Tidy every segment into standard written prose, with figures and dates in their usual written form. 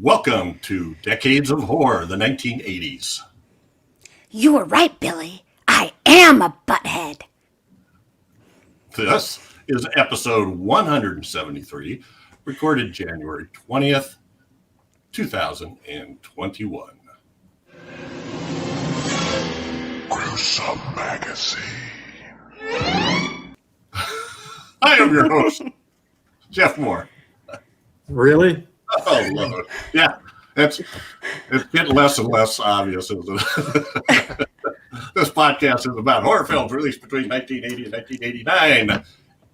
Welcome to Decades of Horror, the 1980s. You were right, Billy. I am a butthead. This is episode 173, recorded January 20th, 2021. Gruesome Magazine. I am your host, Jeff Mohr. Really? Oh, Lord. Yeah, it's getting less and less obvious, isn't it? This podcast is about horror films released between 1980 and 1989.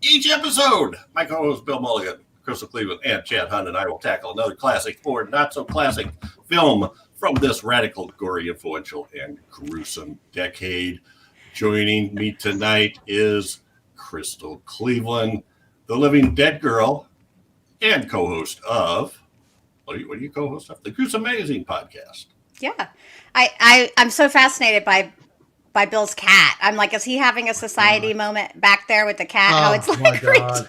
Each episode, my co-host Bill Mulligan, Crystal Cleveland, and Chad Hunt and I will tackle another classic or not-so-classic film from this radical, gory, influential, and gruesome decade. Joining me tonight is Crystal Cleveland, the living dead girl, and co-host of, what are you co-host of? The Gruesome Magazine podcast. Yeah. I'm so fascinated by Bill's cat. I'm like, is he having a society moment back there with the cat? How it's like reaching.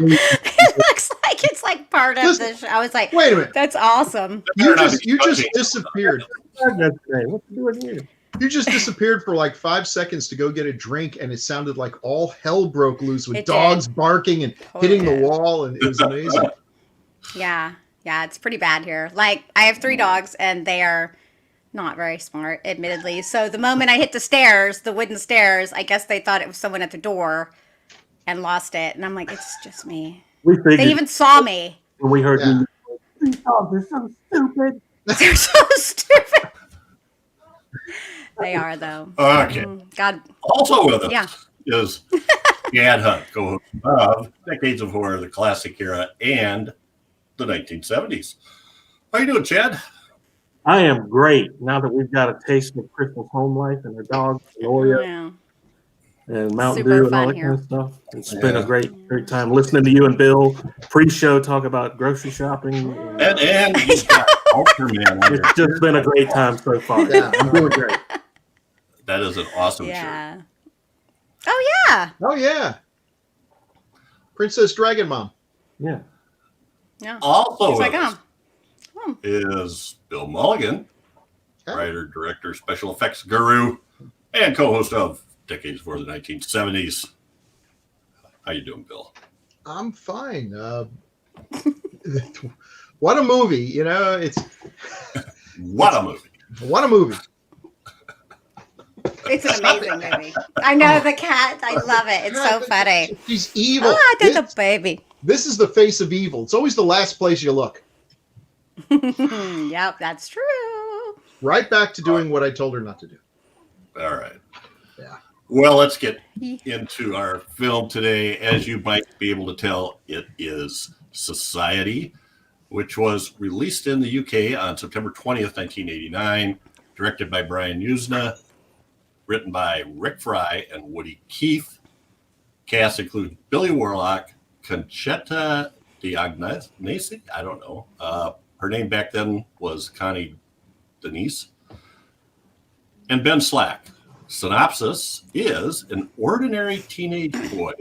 It looks like it's like part of the show. I was like, wait a minute. That's awesome. You just disappeared. That's great. What you doing here? You just disappeared for like 5 seconds to go get a drink, and it sounded like all hell broke loose with dogs barking and hitting the wall, and it was amazing. Yeah, it's pretty bad here. Like, I have 3 dogs, and they are not very smart, admittedly. So the moment I hit the stairs, the wooden stairs, I guess they thought it was someone at the door and lost it. And I'm like, it's just me. They even saw me. When we heard you, these dogs are so stupid. They're so stupid. They are, though. Okay. God. Also with us is Chad Hunt, co-host of Decades of Horror, the classic era, and the 1970s. How you doing, Chad? I am great now that we've got a taste of Crystal's home life and her dog, Gloria, and Mountain Dew and all that kind of stuff. It's been a great time listening to you and Bill pre-show talk about grocery shopping. And he's got Ultraman. It's just been a great time so far. Yeah. I'm doing great. That is an awesome shirt. Oh, yeah. Princess Dragon Mom. Yeah. Also He's with like, us is Bill Mulligan, Okay. writer, director, special effects guru, and co-host of Decades for the 1970s. How you doing, Bill? I'm fine. What a movie, you know, it's What a movie. what a movie. It's an amazing movie. I know the cat. I love it. It's so funny. She's evil. The baby. This is the face of evil. It's always the last place you look. Yep, that's true. Right back to doing what I told her not to do. All right. Yeah. Well, let's get into our film today. As you might be able to tell, it is Society, which was released in the UK on September 20th, 1989, directed by Brian Yuzna, written by Rick Fry and Woody Keith. Cast includes Billy Warlock, Concetta Danese, I don't know. Her name back then was Connie, Danese, and Ben Slack. Synopsis is an ordinary teenage boy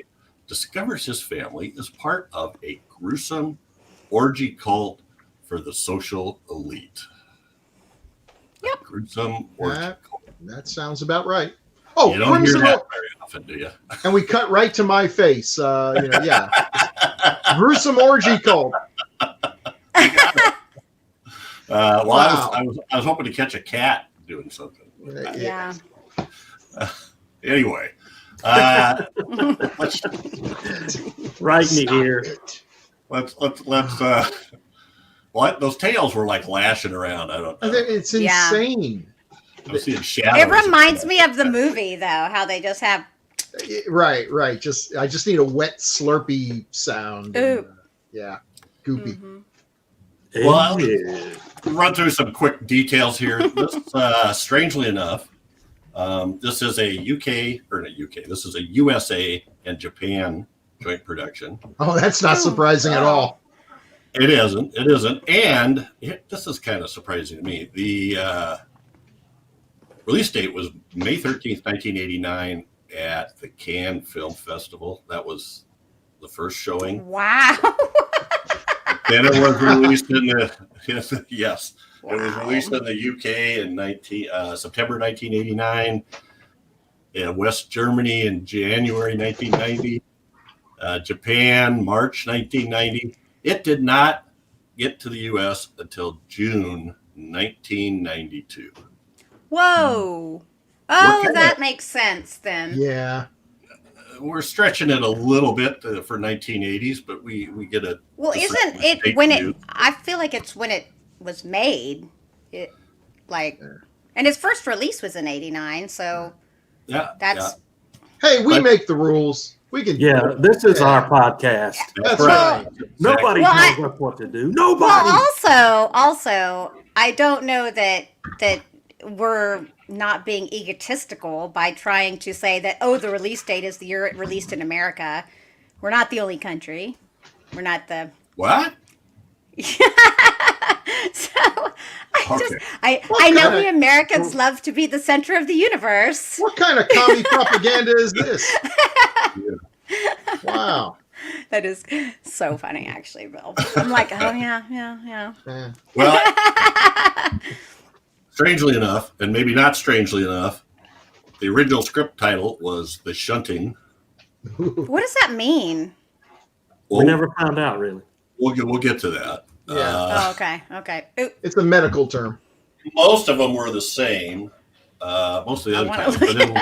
discovers his family is part of a gruesome orgy cult for the social elite. Yep. Gruesome orgy cult. That sounds about right. Oh, You don't hear that very often, do you? And we cut right to my face. Gruesome orgy cult. Well, Wow. I was hoping to catch a cat doing something. Yeah. Anyway, let's Right in the ear. what those tails were like lashing around. I don't know. It's insane. I'm seeing shadows. It reminds me of the movie, though, how they just have. Right. I just need a wet slurpy sound. Ooh. Goopy. Mm-hmm. Well, I'll run through some quick details here. This, strangely enough, this is this is a USA and Japan joint production. Oh, that's not surprising at all. It isn't. And this is kind of surprising to me. The release date was May 13th, 1989 at the Cannes Film Festival. That was the first showing. Wow. Then it was released in the yes, Wow. it was released in the UK in September 1989, in West Germany in January 1990, Japan March 1990. It did not get to the US until June 1992. Whoa. Oh, that makes sense then. Yeah. We're stretching it a little bit for 1980s, but we get a. Well, isn't it when it? I feel like it's when it was made. It like, and its first release was in '89. So Yeah, that's. Hey, we make the rules. We can. Yeah, this is our podcast. That's right. Nobody tells us what to do. Nobody. Well, also, I don't know that we're not being egotistical by trying to say that, oh, the release date is the year it released in America. We're not the only country. We're not the... What? So, I know we Americans love to be the center of the universe. What kind of commie propaganda is this? Wow. That is so funny, actually, Bill. I'm like, oh, yeah. Well, strangely enough, and maybe not strangely enough, the original script title was The Shunting. What does that mean? We never found out, really. We'll get to that. Yeah. Okay. Ooh. It's a medical term. Most of them were the same. Most of the other times. But in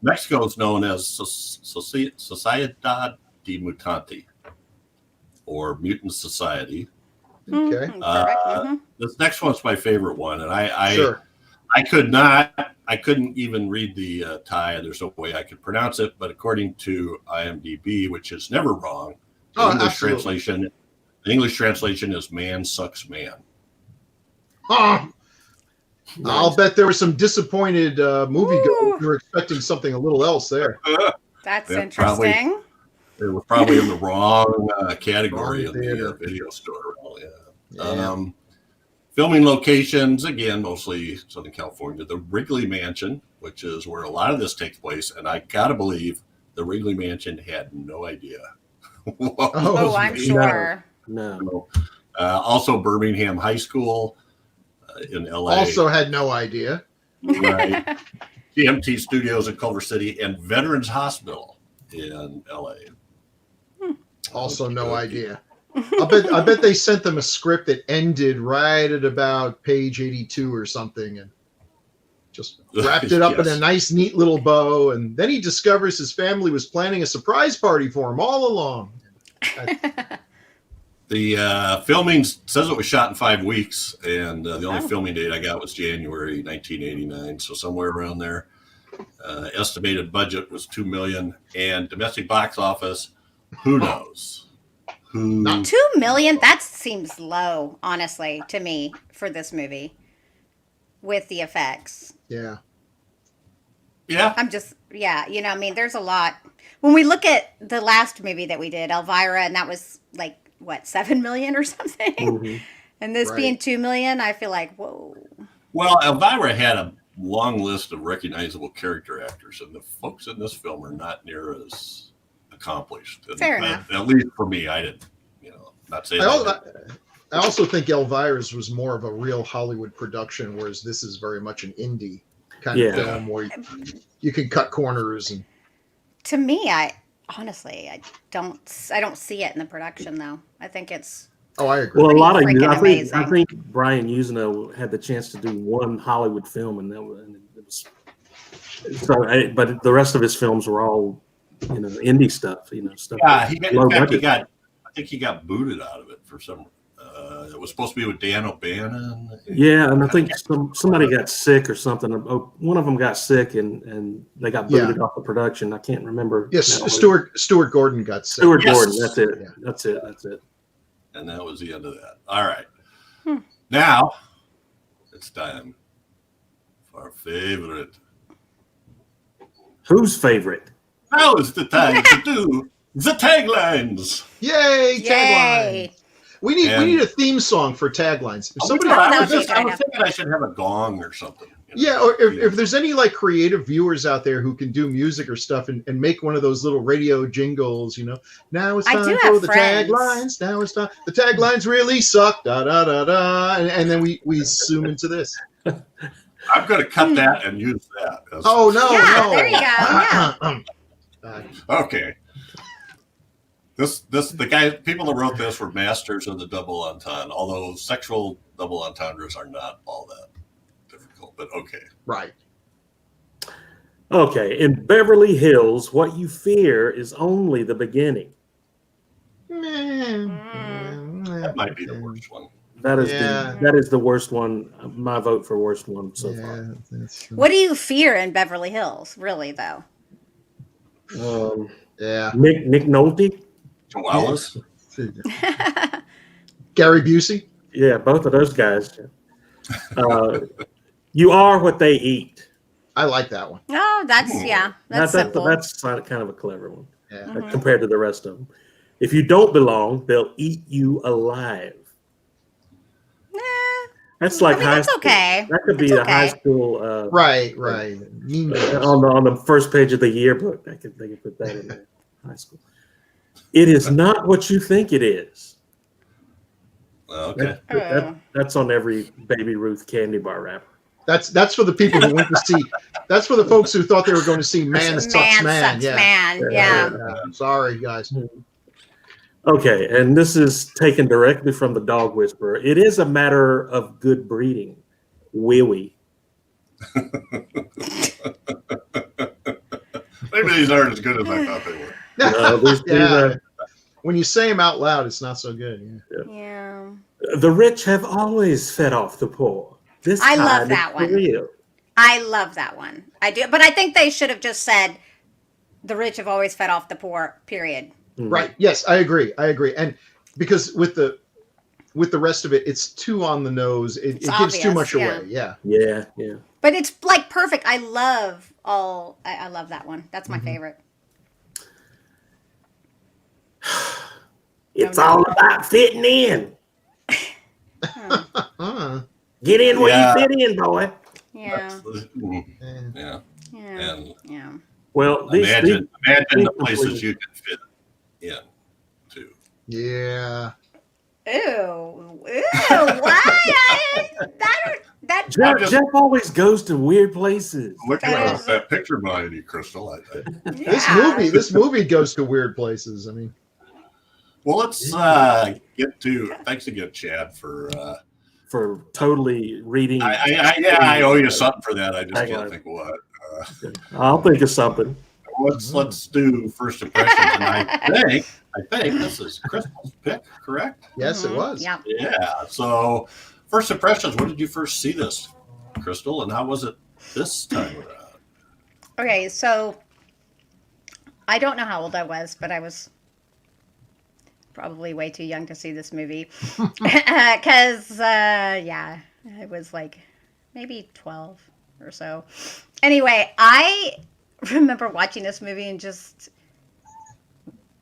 Mexico, it's known as Sociedad de Mutanti, or Mutant Society. Okay. This next one's my favorite one, and I Sure. I couldn't even read the Thai. There's no way I could pronounce it, but according to IMDb, which is never wrong, the English translation is "Man sucks man." Huh. I'll bet there were some disappointed moviegoers who were expecting something a little else there. That's interesting. They were probably in the wrong category in the video store. Yeah. Filming locations, again, mostly Southern California. The Wrigley Mansion, which is where a lot of this takes place. And I got to believe the Wrigley Mansion had no idea. I'm sure. No. Also, Birmingham High School in LA. Also had no idea. Right. TMT Studios in Culver City and Veterans Hospital in LA. Also no idea. I bet they sent them a script that ended right at about page 82 or something and just wrapped it up in a nice, neat little bow. And then he discovers his family was planning a surprise party for him all along. The filming says it was shot in 5 weeks, and the only filming date I got was January 1989, so somewhere around there. Estimated budget was $2 million, and domestic box office, who knows? $2 million? That seems low, honestly, to me, for this movie with the effects. Yeah. I'm just, I mean, there's a lot. When we look at the last movie that we did, Elvira, and that was like, what, 7 million or something? Mm-hmm. And this being 2 million, I feel like, whoa. Well, Elvira had a long list of recognizable character actors, and the folks in this film are not near as accomplished. And fair enough. At least for me, I didn't, not saying I also think Elvira's was more of a real Hollywood production, whereas this is very much an indie kind of film where you can cut corners. And to me, I don't see it in the production though. I think it's I agree. Well, a lot of I think Brian Yuzna had the chance to do one Hollywood film, and it was so. But the rest of his films were all indie stuff. Stuff. Yeah, I think he got booted out of it for some. It was supposed to be with Dan O'Bannon. Yeah, and I think somebody got sick or something. One of them got sick, and they got booted off the production. I can't remember. Yes, Stuart Gordon got sick. Stuart Gordon. That's it. Yeah. That's it. And that was the end of that. All right. Now it's time for our favorite. Whose favorite? Now is the time to do the taglines. Yay! Tagline. We need a theme song for taglines. If somebody, I was thinking I should have a gong or something. Yeah, or if there's any like creative viewers out there who can do music or stuff and make one of those little radio jingles, now it's I time do for have the friends. taglines. Now it's time. The taglines really suck. Da da da da. And then we zoom into this. I'm going to cut that and use that. Oh no! Yeah, no. there you go. Yeah. Okay. The people that wrote this were masters of the double entendre, although sexual double entendres are not all that difficult, but okay. Right. Okay, in Beverly Hills, what you fear is only the beginning. That might be the worst one. That is the worst one. My vote for worst one so far. That's true. What do you fear in Beverly Hills, really, though? Yeah. Nick Nolte. Chihuahuas? Gary Busey? Yeah, both of those guys. You are what they eat. I like that one. Oh, that's simple. That's kind of a clever one Yeah. compared to the rest of them. If you don't belong, they'll eat you alive. That's like high school. Okay. That could be a high school. Right. Mean Girls. On the first page of the yearbook, they could put that in there. High school. It is not what you think it is. Okay. That's on every Baby Ruth candy bar wrapper. That's for the people who went to see. That's for the folks who thought they were going to see Man Sucks Man. Yeah. Sorry, guys. Okay, and this is taken directly from the Dog Whisperer. It is a matter of good breeding. Wee. Maybe these aren't as good as I thought they were. When you say them out loud, it's not so good. Yeah. The rich have always fed off the poor. I love that one. Real. I love that one. I do, but I think they should have just said, "The rich have always fed off the poor." Period. Right. Yes, I agree. And because with the rest of it, it's too on the nose. It gives too much away. Yeah. But it's like perfect. I love that one. That's my favorite. It's all about fitting in. Get in where you fit in, boy. Yeah. Yeah. Well, imagine the places you can fit in too. Yeah. Ew. Why? Jeff always goes to weird places. Look at that picture behind you, Crystal. This movie goes to weird places. I mean, well, let's get to. Thanks again, Chad, for totally reading. I owe you something for that. I just can't think what. I'll think of something. Let's do first impressions, and I think this is Crystal's pick, correct? Yes, it was. Yeah. Yeah. So, first impressions. When did you first see this, Crystal, and how was it this time around? Okay, so I don't know how old I was, but I was probably way too young to see this movie because I was like maybe 12 or so. Anyway, I remember watching this movie and just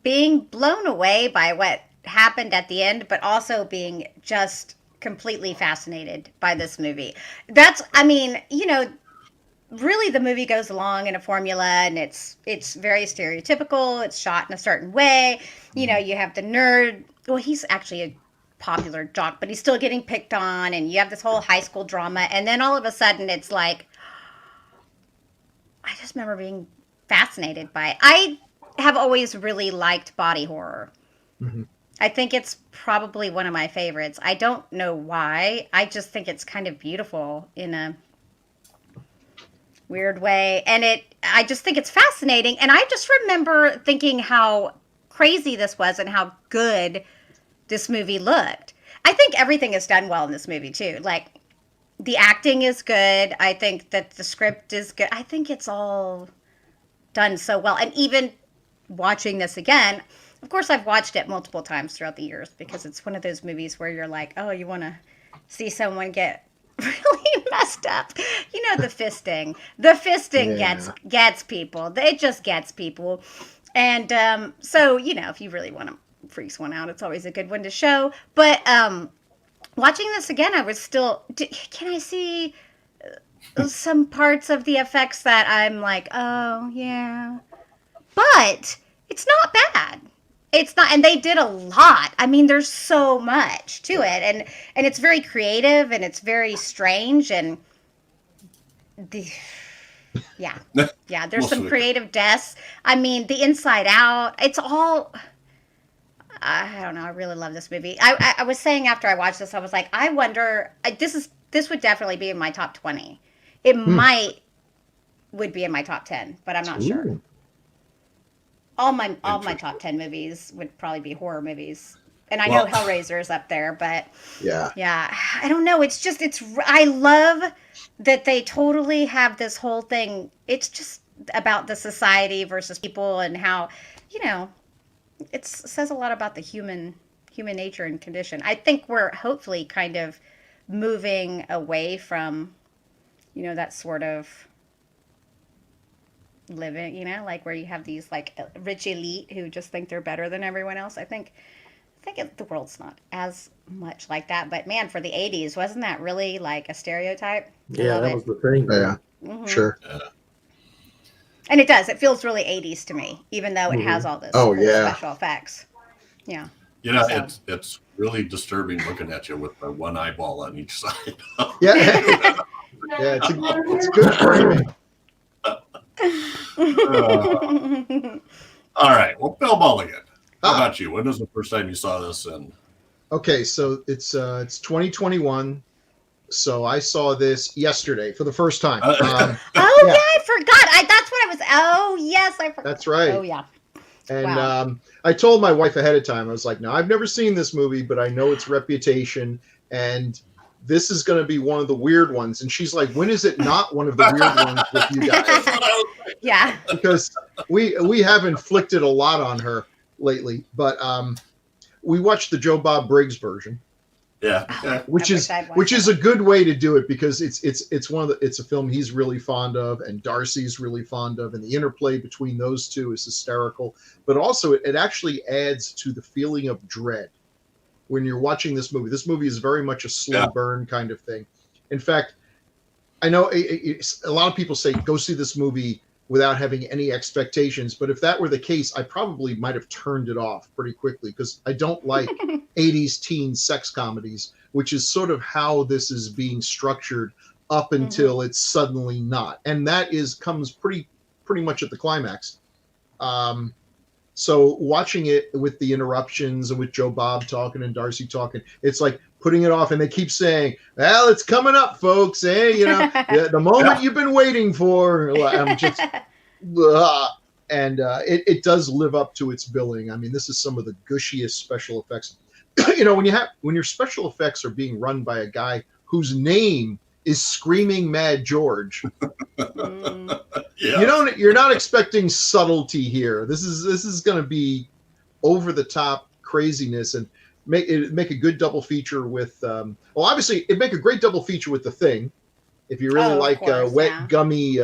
being blown away by what happened at the end, but also being just completely fascinated by this movie. Really the movie goes along in a formula, and it's very stereotypical. It's shot in a certain way. You have the nerd. Well, he's actually a popular jock, but he's still getting picked on, and you have this whole high school drama, and then all of a sudden it's like, I just remember being fascinated by it. I have always really liked body horror. Mm-hmm. I think it's probably one of my favorites. I don't know why. I just think it's kind of beautiful in a weird way. And I just think it's fascinating. And I just remember thinking how crazy this was and how good this movie looked. I think everything is done well in this movie too. Like, the acting is good. I think that the script is good. I think it's all done so well. And even watching this again, of course, I've watched it multiple times throughout the years because it's one of those movies where you're like, oh, you want to see someone get really messed up. The fisting. The fisting gets people. It just gets people. And so, if you really want to freak one out, it's always a good one to show. But watching this again, I was still, can I see some parts of the effects that I'm like, oh yeah, but it's not bad. It's not, and they did a lot. I mean, there's so much to it, and it's very creative and it's very strange and the yeah. There's some creative deaths. I mean, the Inside Out. It's all. I don't know. I really love this movie. I was saying after I watched this, I was like, I wonder. This would definitely be in my top 20. It would be in my top 10, but I'm not sure. All my top 10 movies would probably be horror movies. And I know Hellraiser is up there, but yeah, I don't know. It's I love that they totally have this whole thing. It's just about the society versus people and how, it says a lot about the human nature and condition. I think we're hopefully kind of moving away from, that sort of living, like where you have these like rich elite who just think they're better than everyone else. I think the world's not as much like that, but man, for the 80s, wasn't that really like a stereotype? Yeah, that was the thing. Yeah, sure. And it does. It feels really 80s to me, even though it has all this special effects. Yeah. It's really disturbing looking at you with the one eyeball on each side. Yeah. It's good framing. All right. Well, Bill Mulligan. How about you? When was the first time you saw this? And okay, so it's 2021. So I saw this yesterday for the first time. I forgot. That's what I was. Oh yes, I forgot. That's right. Oh yeah. And I told my wife ahead of time. I was like, "No, I've never seen this movie, but I know its reputation, and this is going to be one of the weird ones." And she's like, "When is it not one of the weird ones with you guys?" Yeah. Because we have inflicted a lot on her lately, but we watched the Joe Bob Briggs version. Yeah. Which is a good way to do it because it's a film he's really fond of and Darcy's really fond of, and the interplay between those two is hysterical. But also it actually adds to the feeling of dread when you're watching this movie. This movie is very much a slow burn kind of thing. In fact, I know a lot of people say go see this movie without having any expectations. But if that were the case, I probably might have turned it off pretty quickly because I don't like 80s teen sex comedies, which is sort of how this is being structured up until it's suddenly not. And that comes pretty much at the climax. So watching it with the interruptions and with Joe Bob talking and Darcy talking, it's like putting it off, and they keep saying, well, it's coming up, folks. The moment you've been waiting for. I'm just, and it does live up to its billing. I mean, this is some of the gushiest special effects. When your special effects are being run by a guy whose name is Screaming Mad George, you're not expecting subtlety here. This is going to be over the top craziness and make a good double feature with obviously it'd make a great double feature with The Thing if you really like wet gummy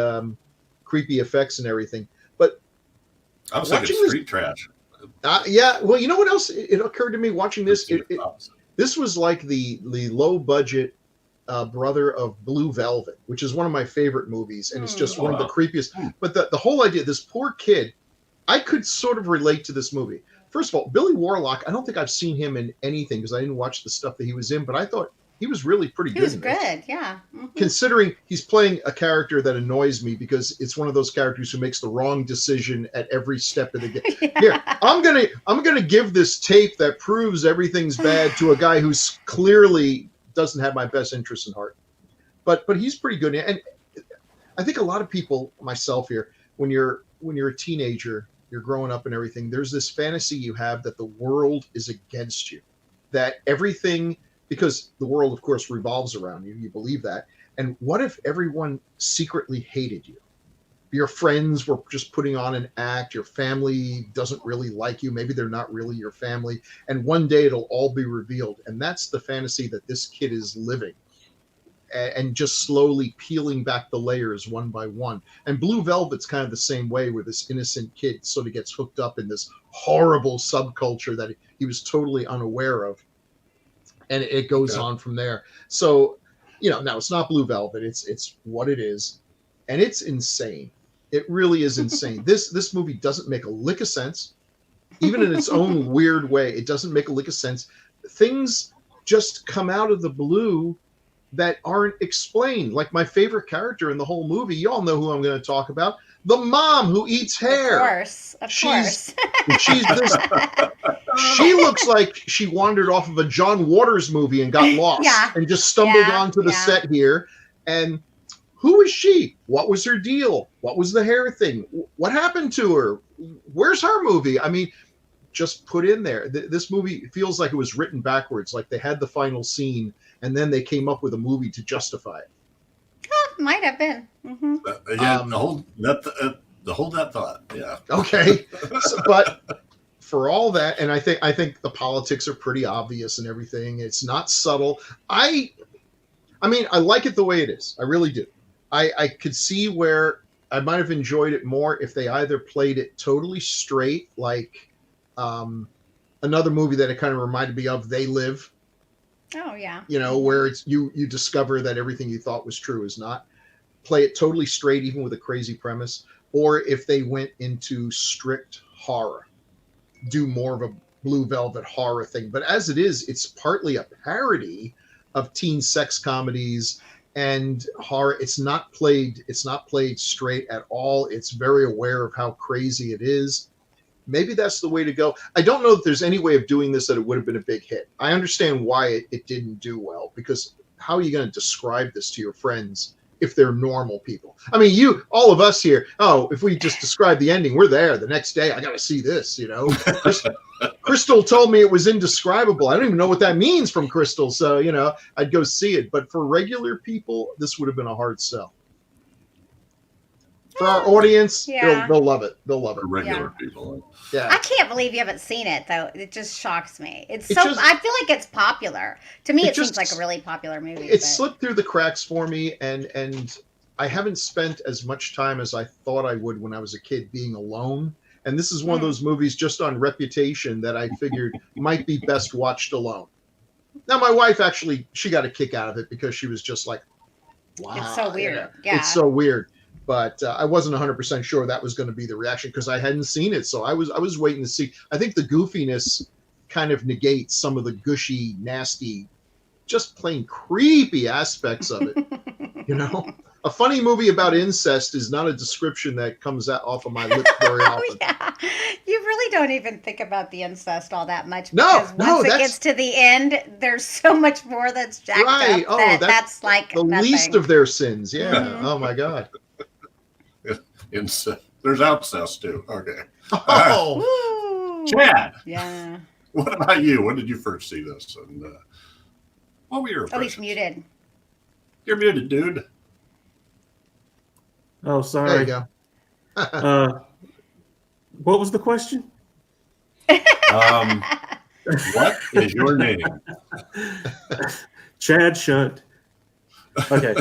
creepy effects and everything. But I was thinking street trash. Well, you know what else it occurred to me watching this? This was like the low budget brother of Blue Velvet, which is one of my favorite movies, and it's just one of the creepiest. But the whole idea, this poor kid, I could sort of relate to this movie. First of all, Billy Warlock, I don't think I've seen him in anything because I didn't watch the stuff that he was in, but I thought he was really pretty good. He was good, yeah. Mm-hmm. Considering he's playing a character that annoys me because it's one of those characters who makes the wrong decision at every step of the game. Here, I'm gonna give this tape that proves everything's bad to a guy who's clearly doesn't have my best interest in heart. But he's pretty good. And I think a lot of people, myself here, when you're a teenager, you're growing up and everything, there's this fantasy you have that the world is against you, that everything, because the world, of course, revolves around you. You believe that. And what if everyone secretly hated you? Your friends were just putting on an act. Your family doesn't really like you. Maybe they're not really your family. And one day it'll all be revealed. And that's the fantasy that this kid is living. And just slowly peeling back the layers one by one. And Blue Velvet's kind of the same way, where this innocent kid sort of gets hooked up in this horrible subculture that he was totally unaware of. And it goes on from there. So no, it's not Blue Velvet. It's what it is, and it's insane. It really is insane. This movie doesn't make a lick of sense, even in its own weird way. It doesn't make a lick of sense. Things just come out of the blue that aren't explained. Like my favorite character in the whole movie, you all know who I'm going to talk about. The mom who eats hair. Of course. She's this. She looks like she wandered off of a John Waters movie and got lost and just stumbled onto the set here. And who is she? What was her deal? What was the hair thing? What happened to her? Where's her movie? I mean, just put in there. This movie feels like it was written backwards. Like they had the final scene and then they came up with a movie to justify it. Might have been. Mm-hmm. Hold that thought. Yeah. Okay. But for all that, and I think the politics are pretty obvious and everything. It's not subtle. I mean, I like it the way it is. I really do. I could see where I might have enjoyed it more if they either played it totally straight, like another movie that it kind of reminded me of, They Live. Oh yeah. Where it's you discover that everything you thought was true is not. Play it totally straight, even with a crazy premise, or if they went into strict horror, do more of a Blue Velvet horror thing. But as it is, it's partly a parody of teen sex comedies and horror. It's not played straight at all. It's very aware of how crazy it is. Maybe that's the way to go. I don't know if there's any way of doing this that it would have been a big hit. I understand why it didn't do well, because how are you going to describe this to your friends if they're normal people? I mean, all of us here, if we just describe the ending, we're there the next day. I got to see this, Crystal told me it was indescribable. I don't even know what that means from Crystal. So, I'd go see it. But for regular people, this would have been a hard sell. For our audience, they'll love it. They'll love it. For regular people. Yeah. I can't believe you haven't seen it, though. It just shocks me. I feel like it's popular. To me, it seems like a really popular movie. It slipped through the cracks for me, and I haven't spent as much time as I thought I would when I was a kid being alone. And this is one of those movies just on reputation that I figured might be best watched alone. Now, my wife actually, she got a kick out of it because she was just like, wow. It's so weird. Yeah. It's so weird. But I wasn't 100% sure that was going to be the reaction because I hadn't seen it. So I was waiting to see. I think the goofiness kind of negates some of the gushy, nasty, just plain creepy aspects of it. A funny movie about incest is not a description that comes out off of my lips very often. Yeah. You really don't even think about the incest all that much. No, once it gets to the end, there's so much more that's jacked up. Oh, that's like the nothing. least of their sins. Yeah. Mm-hmm. Oh my God. There's incest too. Okay. Oh, Chad. Yeah. What about you? When did you first see this? And what were your impressions? Oh, he's muted. You're muted, dude. Oh, sorry. there you go. What was the question? What is your name? Chad Shunt. Okay.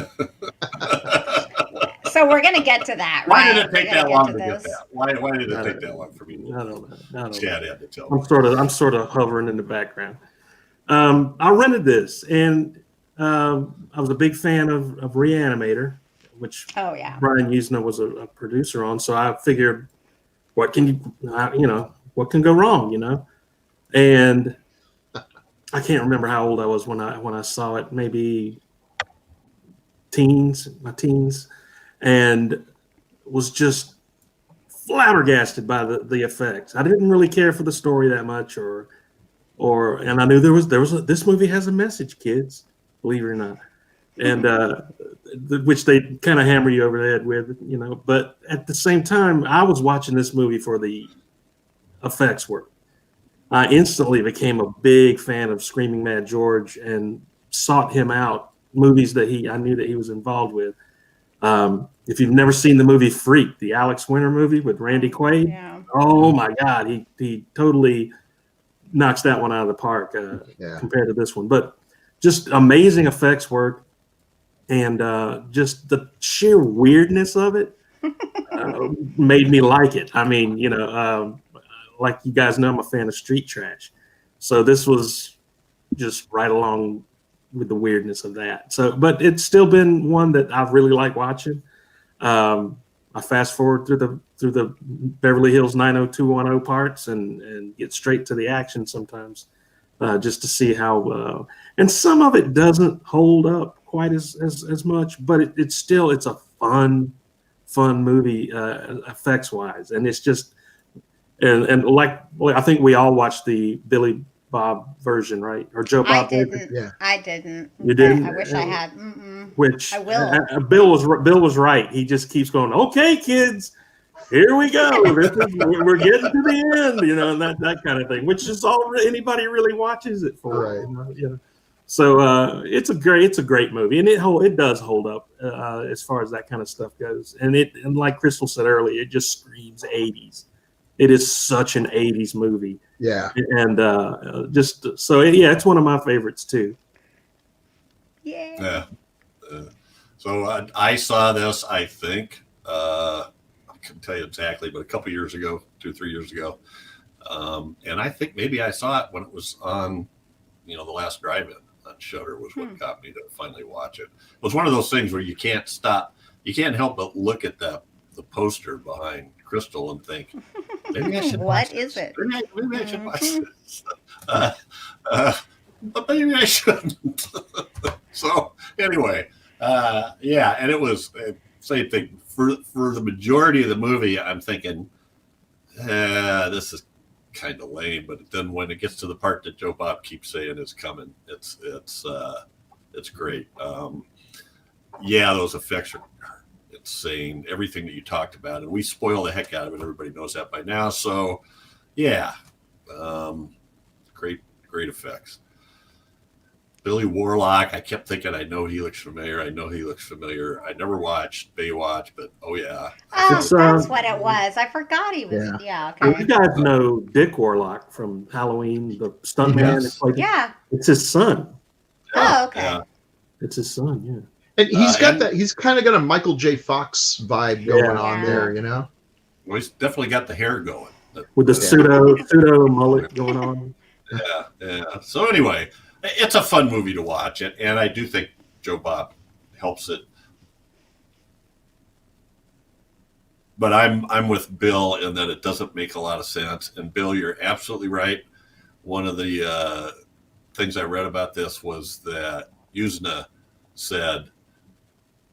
So we're gonna get to that, Why right? did it take that long to get that? Why did it take that long for me? I don't know. Chad had to tell me. I'm sort of hovering in the background. I rented this, and I was a big fan of Reanimator, which Brian Yuzna was a producer on. So I figured, what can go wrong, And I can't remember how old I was when I saw it. Maybe my teens, and was just flabbergasted by the effects. I didn't really care for the story that much, and I knew this movie has a message, kids, believe it or not, and which they kind of hammer you over the head with, But at the same time, I was watching this movie for the effects work. I instantly became a big fan of Screaming Mad George and sought him out. Movies that I knew that he was involved with. If you've never seen the movie Freak, the Alex Winter movie with Randy Quaid, oh my God, he totally knocks that one out of the park compared to this one. But just amazing effects work, and just the sheer weirdness of it made me like it. I mean, like you guys know, I'm a fan of street trash, so this was just right along with the weirdness of that. So, but it's still been one that I've really liked watching. I fast forward through the Beverly Hills 90210 parts and get straight to the action sometimes, just to see how. And some of it doesn't hold up quite as much, but it's a fun movie effects wise, and it's just and like I think we all watched the Billy Bob version, right? Or Joe Bob version. Yeah. I didn't. You didn't? I wish I had. Which I will. Bill was right. He just keeps going, okay, kids, here we go. We're getting to the end, and that kind of thing, which is all anybody really watches it for. Right. So it's a great movie, and it does hold up as far as that kind of stuff goes. And like Crystal said earlier, it just screams 80s. It is such an 80s movie. Yeah. And it's one of my favorites too. Yeah. So I saw this, I think, I couldn't tell you exactly, but a couple years ago, 2-3 years ago. And I think maybe I saw it when it was on, the last drive-in on Shudder was what got me to finally watch it. It was one of those things where you can't help but look at the poster behind Crystal and think, maybe I should watch this. It? Maybe I should watch this. But maybe I shouldn't. So anyway, and it was same thing for the majority of the movie. I'm thinking, this is kind of lame. But then when it gets to the part that Joe Bob keeps saying is coming, it's great. Those effects are insane. Everything that you talked about, and we spoil the heck out of it. Everybody knows that by now. So, great effects. Billy Warlock, I kept thinking, I know he looks familiar. I I never watched Baywatch, but oh yeah. That's what it was. I forgot he was. Yeah. Okay. You guys know Dick Warlock from Halloween, the stuntman. Yes. It's his son. Oh, okay. Yeah. It's his son. Yeah. And he's got that. He's kind of got a Michael J. Fox vibe going on there, Well, he's definitely got the hair going. With the pseudo mullet going on. Yeah. So anyway, it's a fun movie to watch, and I do think Joe Bob helps it. But I'm with Bill in that it doesn't make a lot of sense. And Bill, you're absolutely right. One of the things I read about this was that Yuzna said,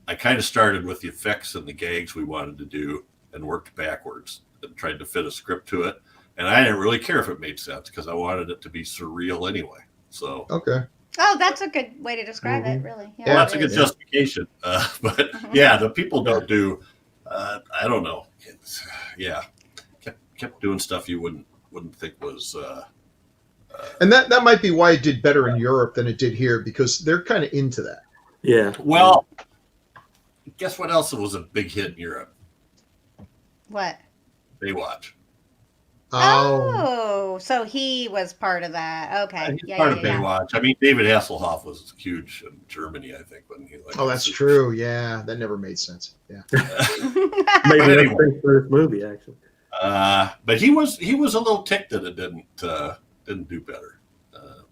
I kind of started with the effects and the gags we wanted to do and worked backwards and tried to fit a script to it. And I didn't really care if it made sense because I wanted it to be surreal anyway. So okay. Oh, that's a good way to describe it, really. Well, that's a good justification. But the people don't do. I don't know. Kept doing stuff you wouldn't think was. And that might be why it did better in Europe than it did here, because they're kind of into that. Yeah. Well, guess what else was a big hit in Europe? What? Baywatch. Oh, so he was part of that. Okay. He's part of Baywatch. I mean, David Hasselhoff was huge in Germany, I think, when he that's true. Yeah, that never made sense. Yeah. Maybe that's his first movie, actually. But he was a little ticked that it didn't do better,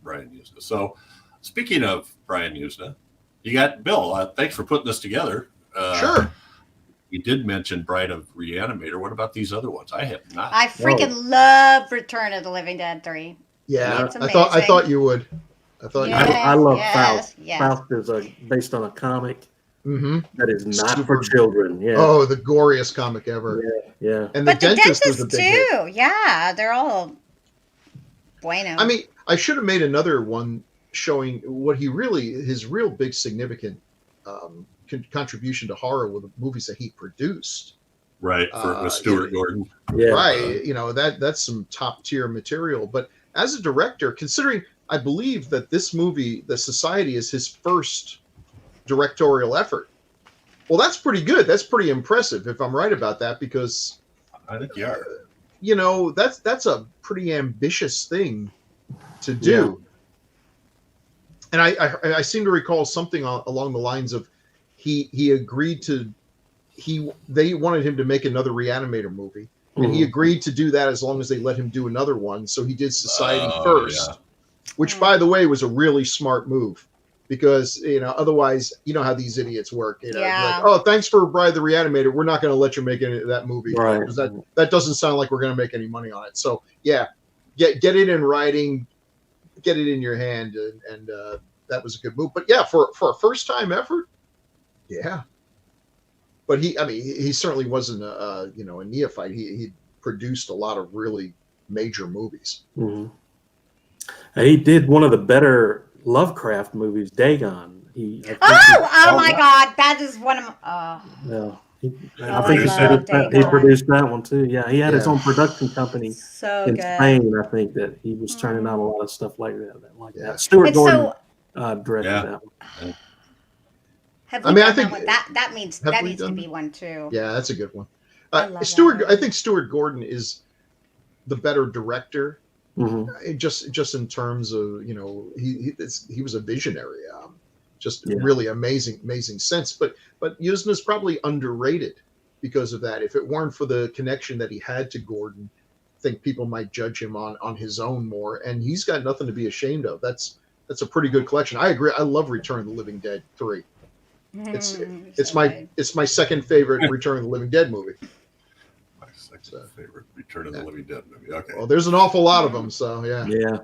Brian Yuzna. So, speaking of Brian Yuzna, you got Bill. Thanks for putting this together. Sure. You did mention Bride of Reanimator. What about these other ones? I have not. I freaking love Return of the Living Dead 3. Yeah, I thought you would. I love Faust. Yes. Faust is based on a comic that is not Super. for children. Yeah. Oh, the goriest comic ever. Yeah. And But the dentist was a big hit. too. Yeah, they're all bueno. I mean, I should have made another one showing what his real big significant contribution to horror were the movies that he produced. Right, with Stuart Gordon. Yeah. Right, that's some top tier material. But as a director, considering I believe that this movie, The Society, is his first directorial effort. Well, that's pretty good. That's pretty impressive, if I'm right about that, because I think you are. That's a pretty ambitious thing to do. Yeah. And I seem to recall something along the lines of he agreed to they wanted him to make another Reanimator movie, and he agreed to do that as long as they let him do another one. So he did Society first, which, by the way, was a really smart move. because otherwise how these idiots work. Yeah. Like, oh, thanks for Bride the Reanimator. We're not going to let you make that movie, Right? Because that doesn't sound like we're going to make any money on it. So yeah, get it in writing, get it in your hand, and that was a good move. But yeah, for a first time effort, yeah. But he certainly wasn't a neophyte. He produced a lot of really major movies. Mm-hmm. He did one of the better Lovecraft movies, Dagon. Oh my God, that is one of my. I think he produced that one too. Yeah, he had his own production company in Spain. I think that he was turning out a lot of stuff like that. Stuart Gordon directed that one. Have we done that one? That needs to be one too. Yeah, that's a good one. I think Stuart Gordon is the better director. Mm-hmm. Just in terms of he was a visionary, really amazing sense. But Yuzna is probably underrated because of that. If it weren't for the connection that he had to Gordon, I think people might judge him on his own more. And he's got nothing to be ashamed of. That's a pretty good collection. I agree. I love Return of the Living Dead 3. It's my second favorite Return of the Living Dead movie. My second favorite Return of the Living Dead movie. Okay. Well, there's an awful lot of them, so yeah. Yeah.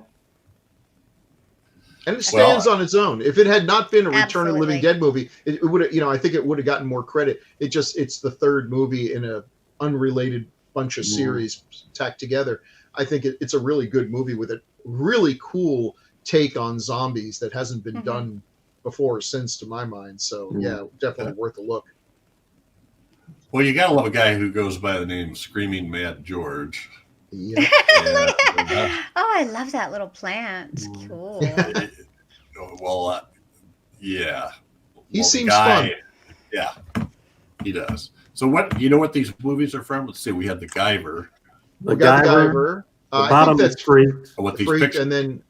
And it stands on its own. If it had not been a Return of the Living Dead movie, it would have, I think it would have gotten more credit. It's the third movie in a unrelated bunch of series tacked together. I think it's a really good movie with a really cool take on zombies that hasn't been done before or since, to my mind. So yeah, definitely worth a look. Well, you gotta love a guy who goes by the name Screaming Mad George. Yeah. I love that little plant. It's cool. Well, yeah. He seems fun. Yeah, he does. So what these movies are from? Let's see. We had the Guyver. We got the Guyver. I think that's Freaked. What these Freaked, and then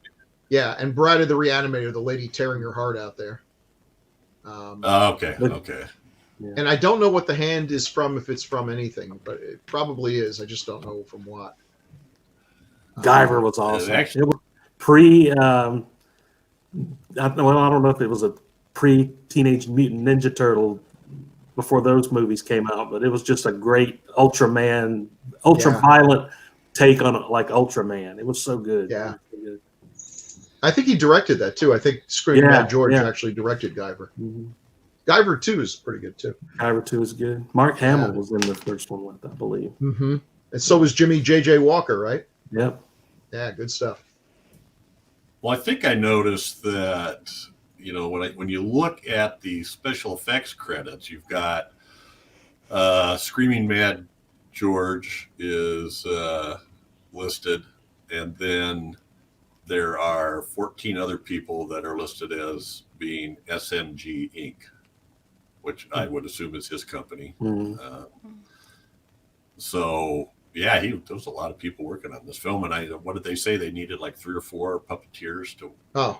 and Bride of the Reanimator, the lady tearing her heart out there. Okay. Yeah. And I don't know what the hand is from, if it's from anything, but it probably is. I just don't know from what. Guyver was awesome. It was I don't know if it was a pre-Teenage Mutant Ninja Turtle before those movies came out, but it was just a great ultra-violent take on it, like Ultraman. It was so good. Yeah. I think he directed that too. I think Screaming Mad George actually directed Guyver. Mm-hmm. Guyver 2 is pretty good too. Guyver 2 is good. Mark Hamill was in the first one, I believe. Mm-hmm. And so was Jimmy J.J. Walker, right? Yep. Yeah, good stuff. Well, I think I noticed that, when you look at the special effects credits, you've got Screaming Mad George is listed, and then there are 14 other people that are listed as being S.M.G. Inc., which I would assume is his company. Mm-hmm. So, yeah, there was a lot of people working on this film. And what did they say? They needed like 3 or 4 puppeteers to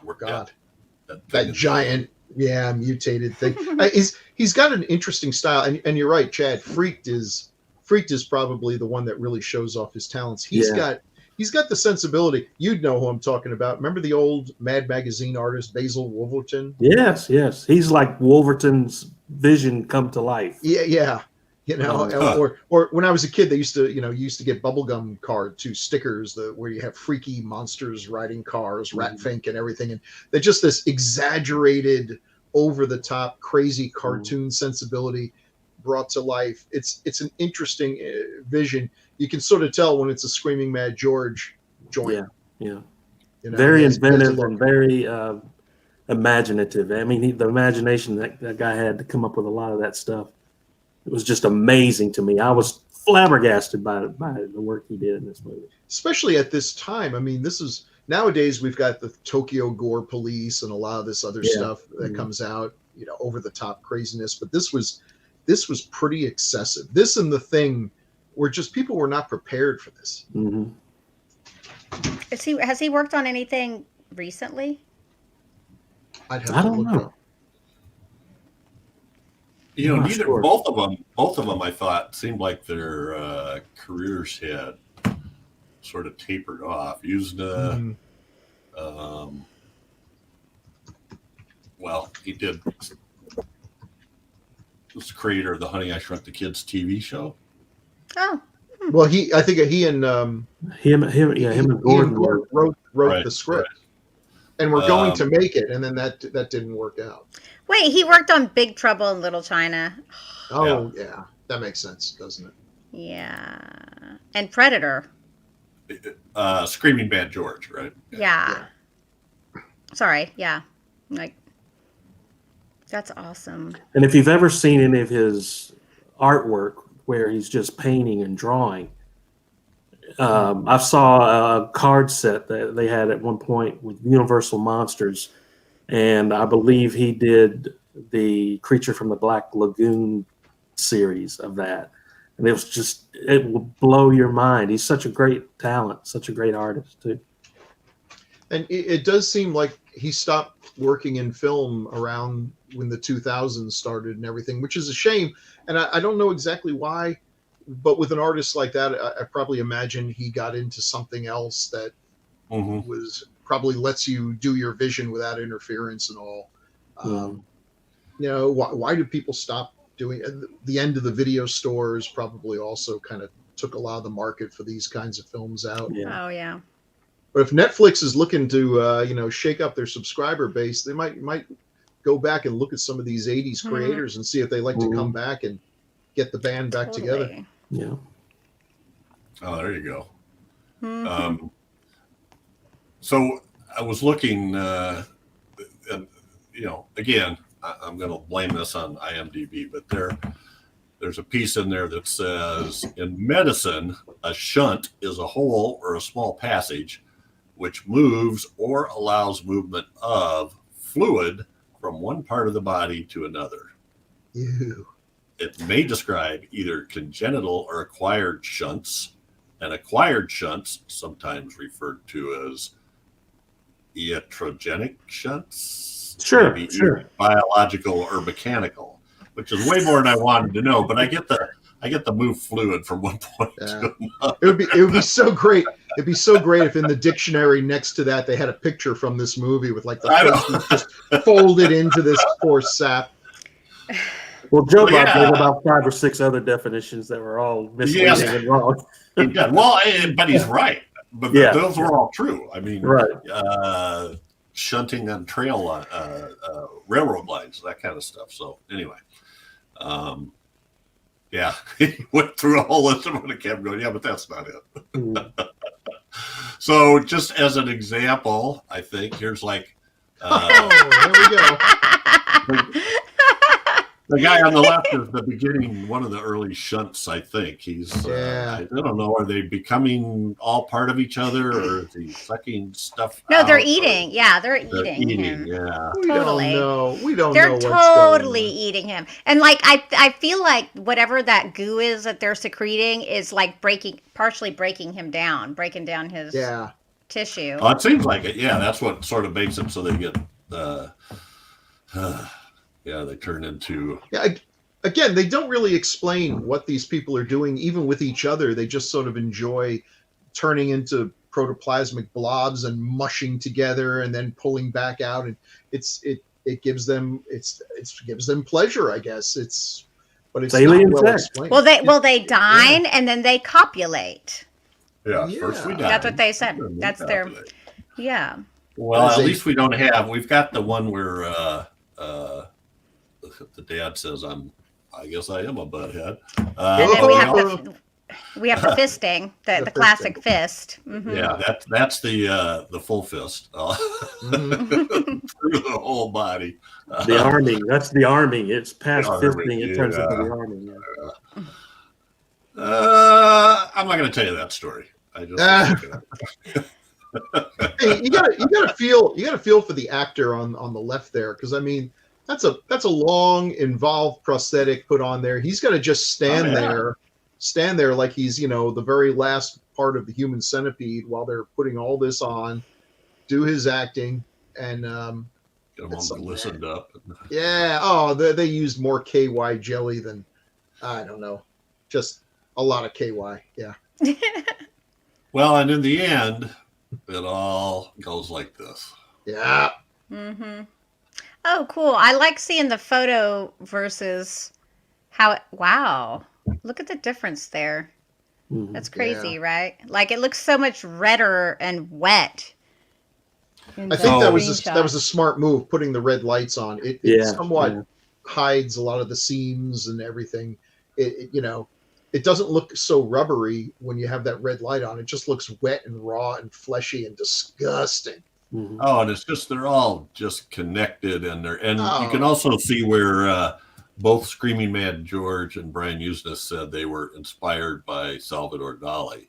work that giant, mutated thing. He's got an interesting style. And you're right, Chad. Freaked is probably the one that really shows off his talents. He's got the sensibility. You'd know who I'm talking about. Remember the old Mad Magazine artist Basil Wolverton? Yes. He's like Wolverton's vision come to life. Yeah. Or when I was a kid, they used to get bubblegum card stickers where you have freaky monsters riding cars, Ratfink and everything, and they're just this exaggerated, over the top, crazy cartoon sensibility brought to life. It's an interesting vision. You can sort of tell when it's a Screaming Mad George joint. Yeah. Very inventive and very imaginative. I mean, the imagination that guy had to come up with a lot of that stuff. It was just amazing to me. I was flabbergasted by the work he did in this movie. Especially at this time. I mean, nowadays we've got the Tokyo Gore Police and a lot of this other stuff that comes out, over the top craziness. But this was pretty excessive. This and The Thing were just, people were not prepared for this. Mm-hmm. Has he worked on anything recently? I don't know. Both of them, I thought seemed like their careers had sort of tapered off. Yuzna, he did. Was the creator of the Honey I Shrunk the Kids TV show. Oh. Well, I think he and him and Gordon wrote Right, the script, right. and we're going to make it, and then that didn't work out. Wait, he worked on Big Trouble in Little China. Oh yeah, that makes sense, doesn't it? Yeah, and Predator. Screaming Bad George, right? Yeah. Sorry, yeah. Like, that's awesome. And if you've ever seen any of his artwork where he's just painting and drawing, I saw a card set that they had at one point with Universal Monsters, and I believe he did the Creature from the Black Lagoon series of that. And it will blow your mind. He's such a great talent, such a great artist too. And it does seem like he stopped working in film around when the 2000s started and everything, which is a shame. And I don't know exactly why, but with an artist like that, I probably imagine he got into something else that was probably lets you do your vision without interference and all. Why do people stop doing the end of the video stores? Probably also kind of took a lot of the market for these kinds of films out. Yeah. Oh yeah. But if Netflix is looking to shake up their subscriber base, they might go back and look at some of these 80s creators and see if they like to come back and get the band back together. Yeah. Oh, there you go. So I was looking, again, I'm going to blame this on IMDb, but there's a piece in there that says, in medicine, a shunt is a hole or a small passage which moves or allows movement of fluid from one part of the body to another. Ew. It may describe either congenital or acquired shunts, and acquired shunts, sometimes referred to as iatrogenic shunts, Sure. biological or mechanical, which is way more than I wanted to know. But I get the move fluid from one point to another. It would be so great. It'd be so great if in the dictionary next to that they had a picture from this movie with like the face just folded into this poor sap. Well, Joe gave about 5 or 6 other definitions that were all misleading and wrong. Yeah, well, but he's right. But those were all true. I mean, shunting on railroad lines, that kind of stuff. So anyway, he went through a whole list of what it kept going. Yeah, but that's not it. So just as an example, I think here's like, there we go. The guy on the left is the beginning, one of the early shunts, I think. He's, I don't know, are they becoming all part of each other, or is he sucking stuff No, out, they're eating. Yeah, they're eating him. Yeah. We don't know. They're what's totally going on. eating him. And like, I feel like whatever that goo is that they're secreting is like partially breaking him down, breaking down his tissue. Oh, it seems like it. Yeah, that's what sort of makes it so they get... they turn into... Yeah, again, they don't really explain what these people are doing, even with each other. They just sort of enjoy turning into protoplasmic blobs and mushing together and then pulling back out. And it gives them gives them pleasure, I guess. It's alien not well sex. explained. They dine and then they copulate. Yeah, first we die. That's what they said. That's their... Yeah. Well, at least we don't have... We've got the one where... the dad says, I guess I am a butthead. And then we have the fisting, the classic fist. Mm-hmm. Yeah, that's the full fist through the whole body. The arming, that's the arming. It's past fisting, it turns into the arming. Yeah. I'm not going to tell you that story. I just Hey, you gotta feel for the actor on the left there, because I mean that's a long involved prosthetic put on there. He's got to just stand there like he's the very last part of the human centipede while they're putting all this on, do his acting, and get them all glistened up. Yeah. Oh, they used more KY jelly than, I don't know, just a lot of KY. Yeah. Well, and in the end, it all goes like this. Yeah. Mm-hmm. Oh, cool. I like seeing the photo versus how wow. Look at the difference there. Mhm. That's crazy, right? Like it looks so much redder and wet. I think that was a smart move, putting the red lights on. It somewhat hides a lot of the seams and everything. It doesn't look so rubbery when you have that red light on. It just looks wet and raw and fleshy and disgusting. Mhm. Oh, and it's just they're all just connected, and you can also see where both Screaming Mad George and Brian Yuzna said they were inspired by Salvador Dali.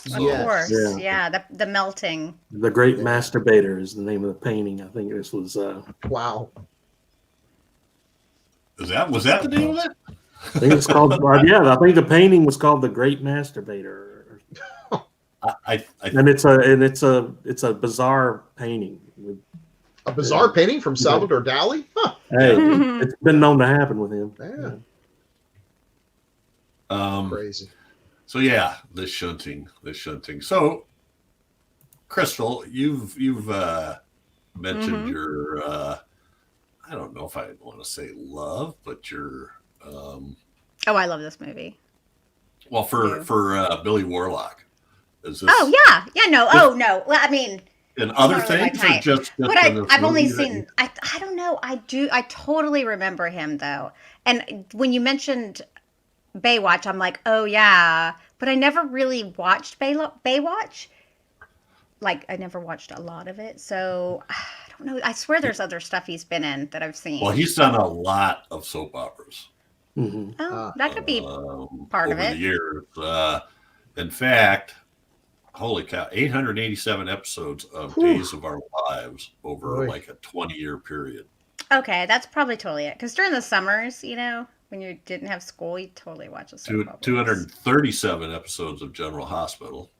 So, Of course, Yeah. the melting. The Great Masturbator is the name of the painting. I think this was. Wow. was that the name of it? I think it's called. I think the painting was called the Great Masturbator. And it's a bizarre painting. A bizarre painting from Salvador Dali? Huh. Hey, it's been known to happen with him. Yeah. Crazy. So yeah, the shunting. So, Crystal, you've mentioned your I don't know if I want to say love, but your Oh, I love this movie. well for Billy Warlock. Is this? Oh yeah, no. Oh no. Well, I mean, and other totally my things, or type. just But in this I've only movie that seen. I don't know. I totally remember him though. And when you mentioned Baywatch, I'm like, oh yeah. But I never really watched Baywatch. Like I never watched a lot of it, so I don't know. I swear there's other stuff he's been in that I've seen. Well, he's done a lot of soap operas. Mm-hmm. Oh, that could be part of over it. the years. In fact, holy cow, 887 episodes of Days of Our Lives over like a 20-year period. Okay, that's probably totally it. Because during the summers, when you didn't have school, you totally watch a soap opera. 237 episodes of General Hospital.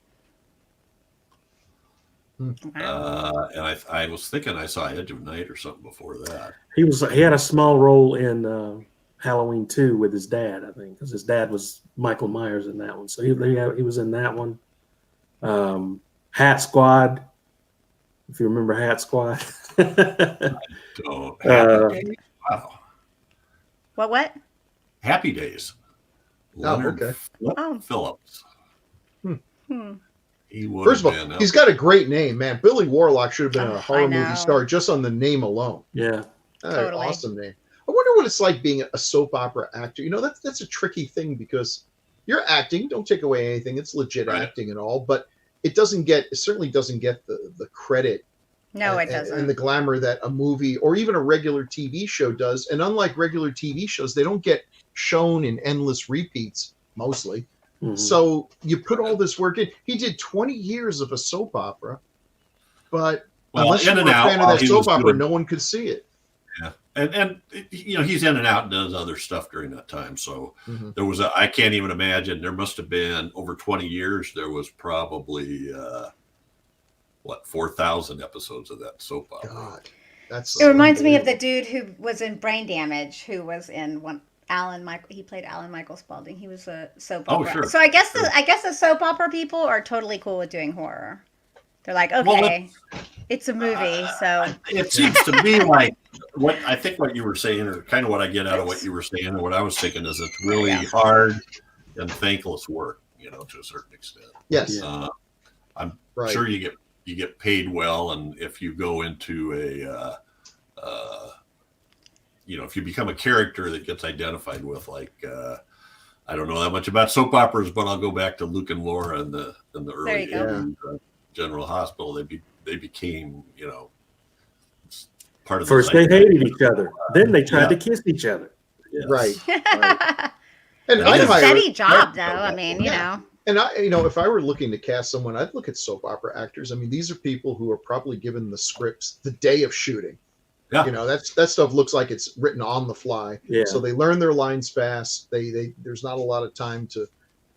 Wow. And I was thinking I saw Edge of Night or something before that. He had a small role in Halloween 2 with his dad, I think, because his dad was Michael Myers in that one. So he was in that one. Hat Squad, if you remember Hat Squad. Don't. Wow. What? Happy Days. Leonard Phillips. He would First of all, he's got a great name, man. Billy Warlock should have been a horror movie star just on the name alone. Yeah. Totally. Awesome name. I wonder what it's like being a soap opera actor. That's a tricky thing because you're acting. Don't take away anything. It's legit acting and all, but it certainly doesn't get the credit. No, it doesn't. And the glamour that a movie or even a regular TV show does. And unlike regular TV shows, they don't get shown in endless repeats, mostly. Mm-hmm. So you put all this work in. He did 20 years of a soap opera, but unless you were a fan of that soap opera, no one could see it. Yeah, and he's in and out and does other stuff during that time. So there was I can't even imagine. There must have been over 20 years. There was probably 4,000 episodes of that soap opera. God, it reminds me of the dude who was in Brain Damage, who was in one. He played Alan Michael Spaulding. He was a soap opera. Sure. So I guess the soap opera people are totally cool with doing horror. They're like, okay, it's a movie, so it seems to me like what you were saying, or kind of what I get out of what you were saying, and what I was thinking is it's really hard and thankless work, to a certain extent. Yes, I'm sure you get paid well, and if you go into if you become a character that gets identified with, like, I don't know that much about soap operas, but I'll go back to Luke and Laura in the early 80s, General Hospital. They became, part of. First, they hated each other. Then they tried to kiss each other. Yes. Right. And it's a steady job, though. I mean, And if I were looking to cast someone, I'd look at soap opera actors. I mean, these are people who are probably given the scripts the day of shooting. Yeah. That stuff looks like it's written on the fly. Yeah. So they learn their lines fast. There's not a lot of time to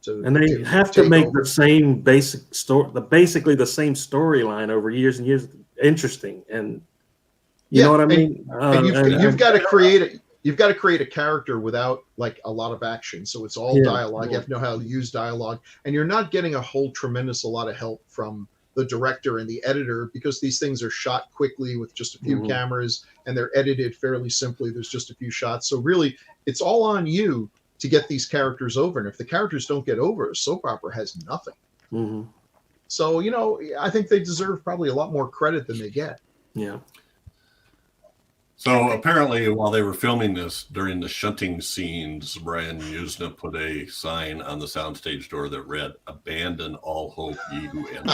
and they have to make the same basic story, basically the same storyline over years and years, interesting. And you know what I mean? You've got to create a character without like a lot of action. So it's all dialogue. You have to know how to use dialogue, and you're not getting a whole tremendous a lot of help from the director and the editor, because these things are shot quickly with just a few cameras, and they're edited fairly simply. There's just a few shots. So really, it's all on you to get these characters over. And if the characters don't get over, a soap opera has nothing. So, you know, I think they deserve probably a lot more credit than they get. Yeah. So apparently, while they were filming this, during the shunting scenes, Brian Yuzna put a sign on the soundstage door that read, "Abandon all hope, ye who enter."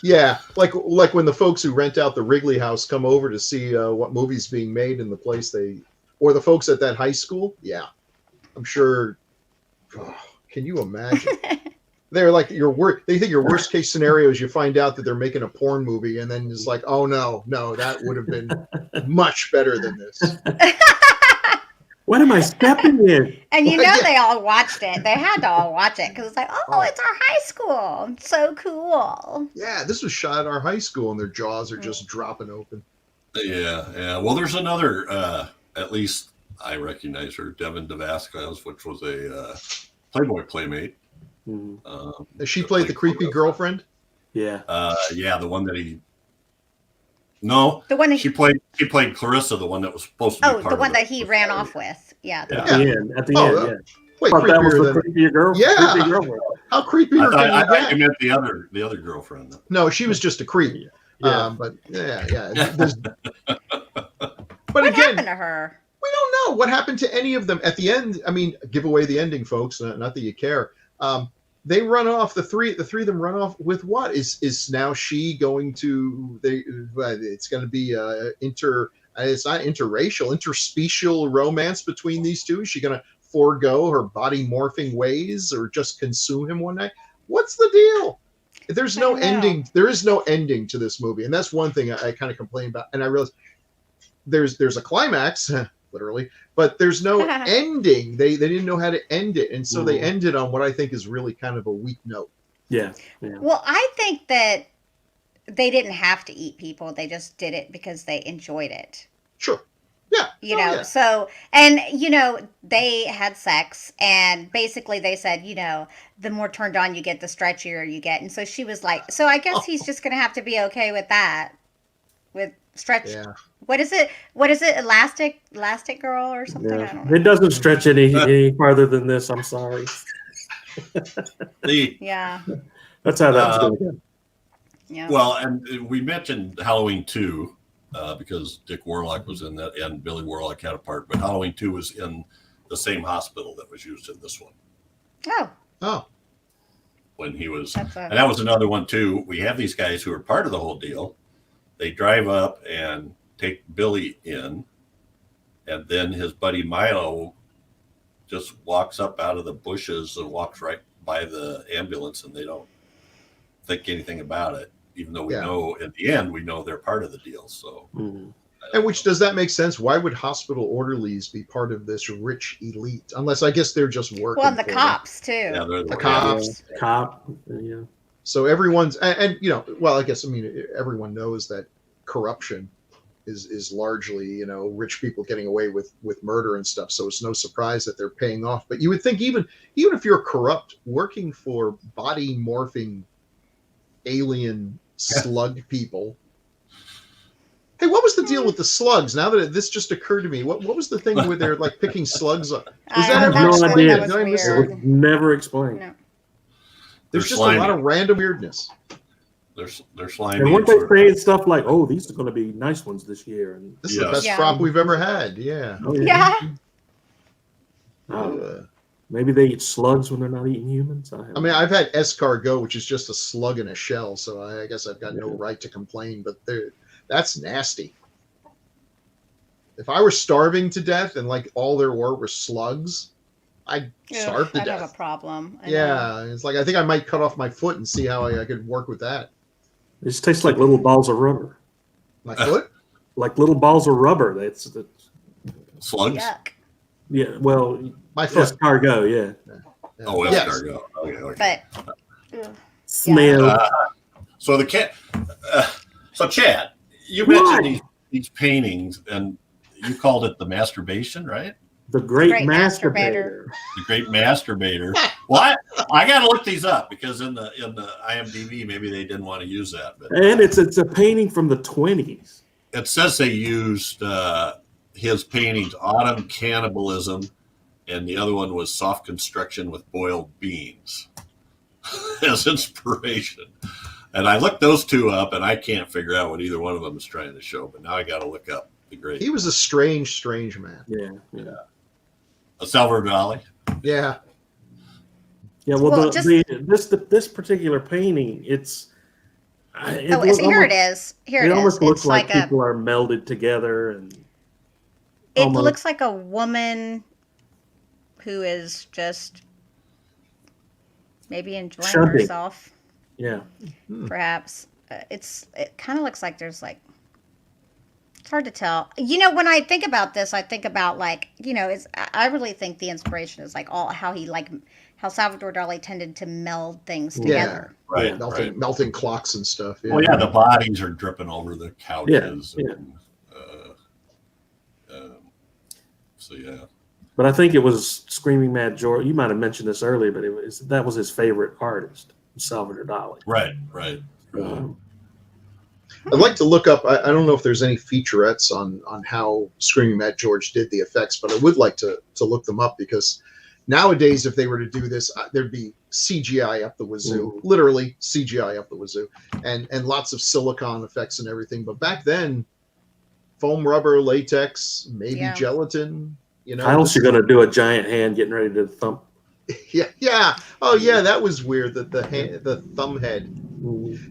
Yeah, like when the folks who rent out the Wrigley House come over to see what movie's being made in the place or the folks at that high school. Yeah, I'm sure. Oh, can you imagine? They're like they think your worst case scenario is you find out that they're making a porn movie, and then it's like, oh no, that would have been much better than this. What am I stepping in? And they all watched it. They had to all watch it because it's like, oh, it's our high school. It's so cool. Yeah, this was shot at our high school, and their jaws are just dropping open. Yeah. Well, there's another, at least I recognize her, Devin Damascus, which was a Playboy playmate. She played the creepy girlfriend? Yeah. Yeah, the one that he... No, the one that she played Clarissa, the one that was supposed to be part the one of that he ran off with. Yeah. At the end, yeah. Wait, I thought that was the than... creepier girl. Yeah. Creepy girlfriend. How creepy I thought you meant the other girlfriend. No, she was just a creep. Yeah. But yeah. But What again, happened to her? We don't know what happened to any of them at the end. I mean, give away the ending, folks. Not that you care. They run off. The three of them run off with what? Is now she going to? It's going to be it's not interracial, interspecial romance between these two. Is she going to forego her body morphing ways or just consume him one night? What's the deal? There's no ending. There is no ending to this movie, and that's one thing I kind of complain about. And I realize there's a climax. Literally, but there's no ending. They didn't know how to end it, and so they ended on what I think is really kind of a weak note. Yeah. Well, I think that they didn't have to eat people. They just did it because they enjoyed it. Sure. Yeah. So, and, they had sex, and basically they said, the more turned on you get, the stretchier you get. And so she was like, so I guess he's just going to have to be okay with that, with stretch. Yeah. What is it? Elastic girl or something? Yeah. I don't know. It doesn't stretch any farther than this. I'm sorry. Yeah. That's how that's going to go. Yeah. Well, and we mentioned Halloween 2 because Dick Warlock was in that, and Billy Warlock had a part, but Halloween 2 was in the same hospital that was used in this one. Oh. When he was, and that was another one too. We have these guys who are part of the whole deal. They drive up and take Billy in, and then his buddy Milo just walks up out of the bushes and walks right by the ambulance, and they don't think anything about it, even though we know in the end we know they're part of the deal. So, and which does that make sense? Why would hospital orderlies be part of this rich elite? Unless I guess they're just working. Well, and the cops too. Yeah, they're the cops. Cop. Yeah. So everyone's and well, I guess everyone knows that corruption is largely rich people getting away with murder and stuff. So it's no surprise that they're paying off. But you would think even if you're corrupt, working for body morphing alien slug people. Hey, what was the deal with the slugs? Now that this just occurred to me, what was the thing where they're like picking slugs up? Was that ever explained? That was never explained. No. There's just a lot of random weirdness. They're slimy. And weren't they saying stuff like, "Oh, these are going to be nice ones this year"? And this is the best crop we've ever had. Yeah. Oh, yeah. Maybe they eat slugs when they're not eating humans. I mean, I've had escargot, which is just a slug in a shell, so I guess I've got no right to complain. But that's nasty. If I were starving to death and like all there were slugs, I'd starve to death. I'd have a problem. It's like I think I might cut off my foot and see how I could work with that. It just tastes like little balls of rubber. My foot? Like little balls of rubber. That's slugs. Yuck. Yeah. Well, my foot. Escargot. Yeah. Oh, escargot. Okay. But smell. So the cat. So Chad, you mentioned these paintings, and you called it the masturbation, right? The Great Great Masturbator. The Great Masturbator. Well, I got to look these up because in the IMDb maybe they didn't want to use that. But And it's a painting from the 20s. it says they used his paintings, Autumn Cannibalism, and the other one was Soft Construction with Boiled Beans as inspiration. And I looked those two up, and I can't figure out what either one of them is trying to show. But now I got to look up the Great. He was a strange man. Yeah. A Salvador Dali. Yeah. Yeah, well, this particular painting, here it is. Here it is. It almost looks like a. people are melded together, and It almost looks like a woman who is just maybe enjoying Shunting. herself. yeah. Perhaps it kind of looks like there's like. It's hard to tell. You know, when I think about this, I think about like, you know, I really think the inspiration is like how Salvador Dali tended to meld things together. Right. Melting clocks and stuff. Yeah. Well, yeah, the bodies are dripping over the couches. Yeah. And, so, yeah. But I think it was Screaming Mad George. You might have mentioned this earlier, but that was his favorite artist, Salvador Dali. Right. I'd like to look up. I don't know if there's any featurettes on how Screaming Mad George did the effects, but I would like to look them up because nowadays, if they were to do this, there'd be CGI up the wazoo, literally CGI up the wazoo, and lots of silicone effects and everything. But back then, foam rubber, latex, maybe gelatin. You know, How else you gonna do a giant hand getting ready to thump? Yeah. Oh, yeah. That was weird. The thumb head.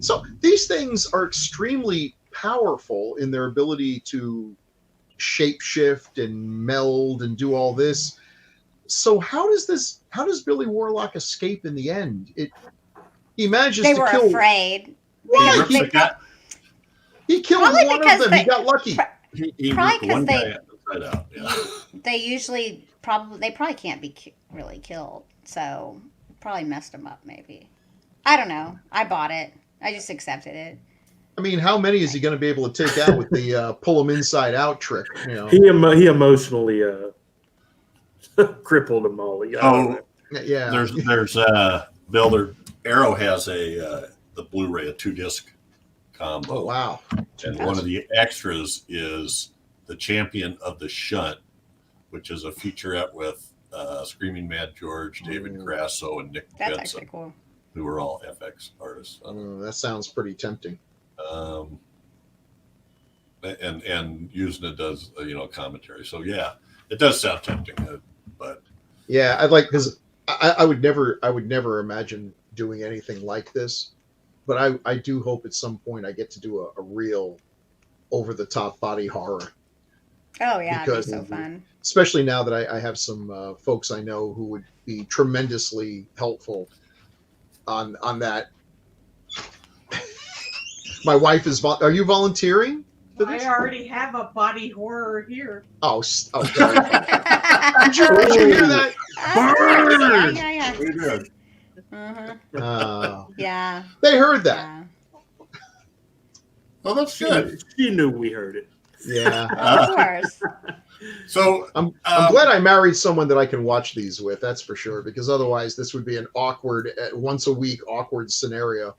So these things are extremely powerful in their ability to shapeshift and meld and do all this. So how does Billy Warlock escape in the end? He manages They to were kill. afraid. Why? He killed Probably one of because them. He got lucky. He Probably ripped one because guy upside out. Yeah. they probably can't be really killed, so probably messed them up. Maybe, I don't know. I bought it. I just accepted it. I mean, how many is he going to be able to take out with the pull him inside out trick? You know? He emotionally crippled them all. Oh, Yeah. There's Bill. Arrow has the Blu-ray, a 2-disc combo. Oh, wow. And one of the extras is the Champion of the Shunt, which is a featurette with Screaming Mad George, David Grasso, and Nick That's Benson, actually cool. who were all FX artists. That sounds pretty tempting. And Yuzna does commentary. So yeah, it does sound tempting, but Yeah, I'd like, because I would never imagine doing anything like this, but I do hope at some point I get to do a real over the top body horror. Oh yeah, it'd Because- be so fun. Especially now that I have some folks I know who would be tremendously helpful on that. My wife is. Are you volunteering? I already have a body horror here. Oh, God. Did you hear that? Yeah. we did. Yeah. They heard that. Yeah. Well, that's good. She knew we heard it. Yeah. Of course. So I'm glad I married someone that I can watch these with. That's for sure. Because otherwise, this would be an awkward, once a week awkward scenario.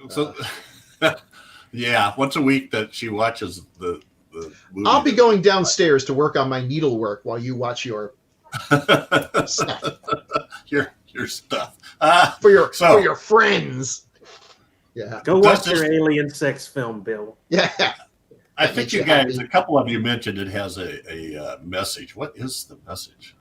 So, yeah, once a week that she watches the movie. I'll be going downstairs to work on my needlework while you watch your stuff your stuff. for your friends. Yeah. Go watch your alien sex film, Bill. Yeah. I think you guys, a couple of you mentioned it has a message. What is the message?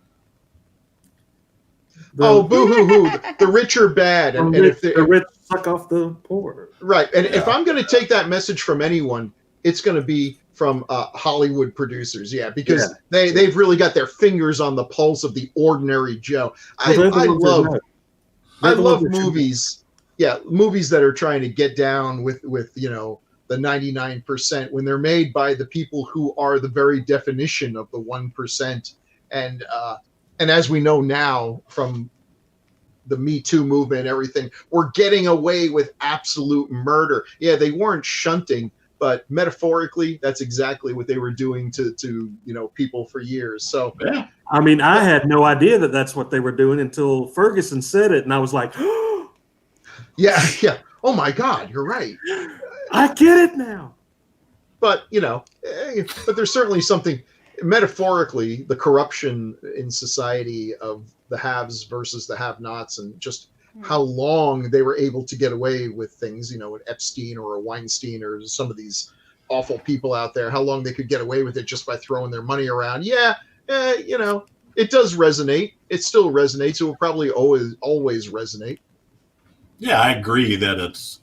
Boo hoo hoo! The rich are bad, and if the rich suck off the poor. Right, and if I'm going to take that message from anyone, it's going to be from Hollywood producers, because they've really got their fingers on the pulse of the ordinary Joe. I love movies, movies that are trying to get down with the 99% when they're made by the people who are the very definition of the 1%, and as we know now from the Me Too movement and everything, we're getting away with absolute murder. Yeah, they weren't shunting, but metaphorically, that's exactly what they were doing to people for years. So Yeah. I mean, I had no idea that that's what they were doing until Ferguson said it, and I was like, yeah. Oh my God, you're right. I get it now. But but there's certainly something metaphorically, the corruption in society of the haves versus the have-nots, and just how long they were able to get away with things, an Epstein or a Weinstein or some of these awful people out there, how long they could get away with it just by throwing their money around. It does resonate. It still resonates. It will probably always resonate. Yeah, I agree that it's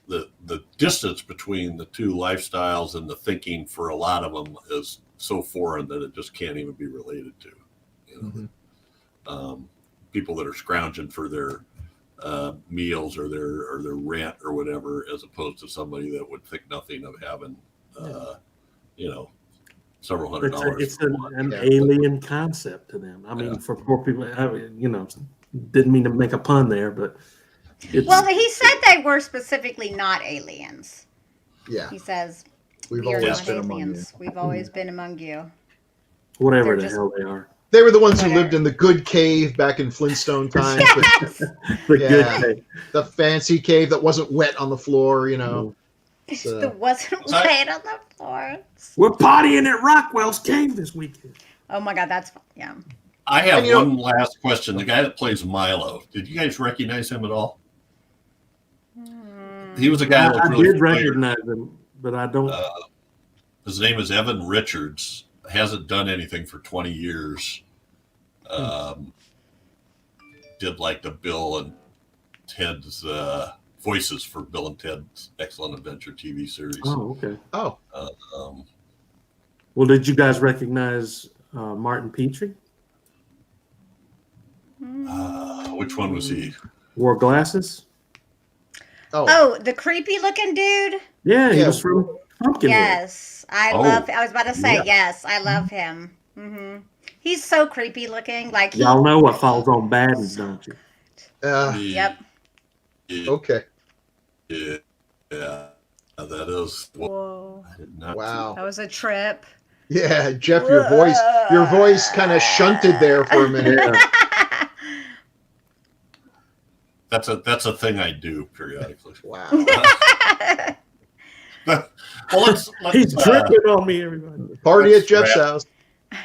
the distance between the two lifestyles and the thinking for a lot of them is so foreign that it just can't even be related to. People that are scrounging for their meals or their rent or whatever, as opposed to somebody that would think nothing of having, several $100s. It's an alien concept to them. I mean, for poor people, didn't mean to make a pun there, but well, he said they were specifically not aliens. Yeah, he says we've we are always not been among you. aliens. We've always been among you. Whatever They're the hell they are. They were the ones who lived in the good cave back in Flintstone times. Yes. The good cave. The fancy cave that wasn't wet on the floor, There wasn't weight on the floor. We're partying at Rockwell's cave this weekend. Oh my God, that's yeah. I have one last question. The guy that plays Milo, did you guys recognize him at all? He was a guy that I did recognize him, but I don't. His name is Evan Richards. Hasn't done anything for 20 years. Did like the Bill and Ted's voices for Bill and Ted's Excellent Adventure TV series. Oh, okay. Oh. Well, did you guys recognize Martin Petrie? Which one was he? Wore glasses? Oh, the creepy looking dude? Yeah, he was from Pumpkinhead. Yes. I was about to say, yes, I love him. He's so creepy looking. Like y'all know what falls on Baddens, don't you? Yep. Okay. Yeah. That is. Whoa. I did not. Wow. That was a trip. Yeah, Jeff, your voice kind of shunted there for a minute. That's a thing I do periodically. Wow. Well, let's He's tripping on me, everybody. Party at Jeff's house.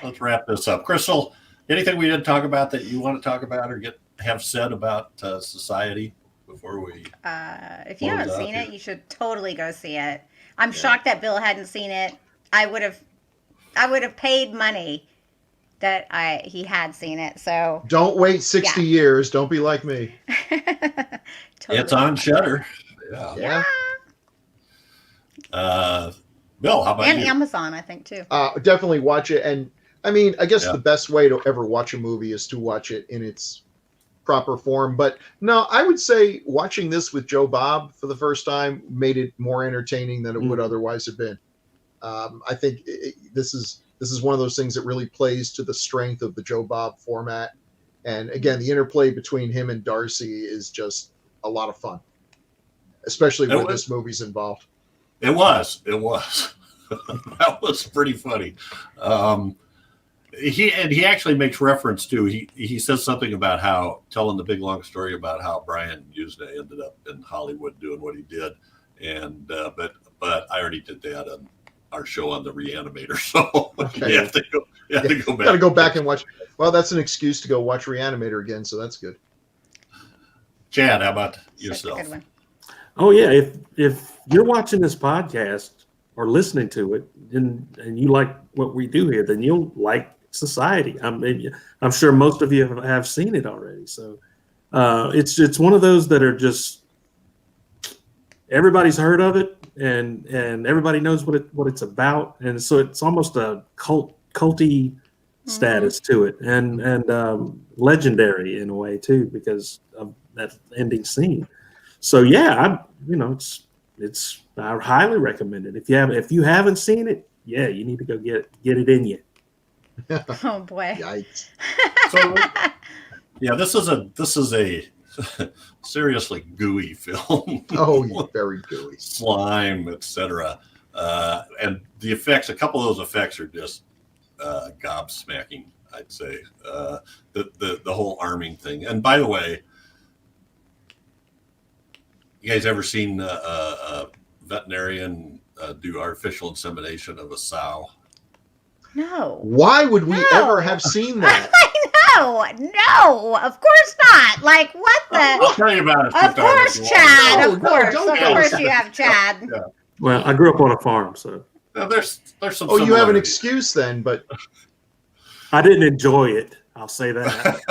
Let's wrap this up. Crystal, anything we didn't talk about that you want to talk about or have said about society before we? If you haven't seen it, you should totally go see it. I'm shocked that Bill hadn't seen it. I would have paid money that he had seen it. So don't wait 60 years. Don't be like me. Totally. It's on Shudder. Yeah. Bill, how about and you? Amazon, I think too. Definitely watch it. And I mean, I guess the best way to ever watch a movie is to watch it in its proper form. But no, I would say watching this with Joe Bob for the first time made it more entertaining than it would otherwise have been. I think this is one of those things that really plays to the strength of the Joe Bob format. And again, the interplay between him and Darcy is just a lot of fun, especially when this movie's involved. It was. That was pretty funny. He actually makes reference to, he says something about how, telling the big long story about how Brian Yuzna ended up in Hollywood doing what he did. And but I already did that on our show on the Reanimator, so you have to go back. Got to go back and watch. Well, that's an excuse to go watch Reanimator again, so that's good. Chad, how about yourself? Good one. Oh yeah, if you're watching this podcast or listening to it and you like what we do here, then you'll like Society. I'm sure most of you have seen it already. So it's one of those that are just everybody's heard of it and everybody knows what it's about, and so it's almost a culty status to it, and legendary in a way too because of that ending scene. So yeah, I highly recommend it. If you haven't seen it, yeah, you need to go get it in you. Oh boy! Yikes! So yeah, this is a seriously gooey film. Oh, very gooey. Slime, etc. And the effects, a couple of those effects are just gobsmacking, I'd say. The whole arming thing. And by the way, you guys ever seen a veterinarian do artificial insemination of a sow? No. Why would we No. ever have seen that? No, of course not. Like, what I'll the? tell you about it. Of course, Chad. No, Of no, course. don't Of tell course us. you have Chad. Yeah. Well, I grew up on a farm, so There's some. Oh, you have an similarities. excuse then, but I didn't enjoy it. I'll say that.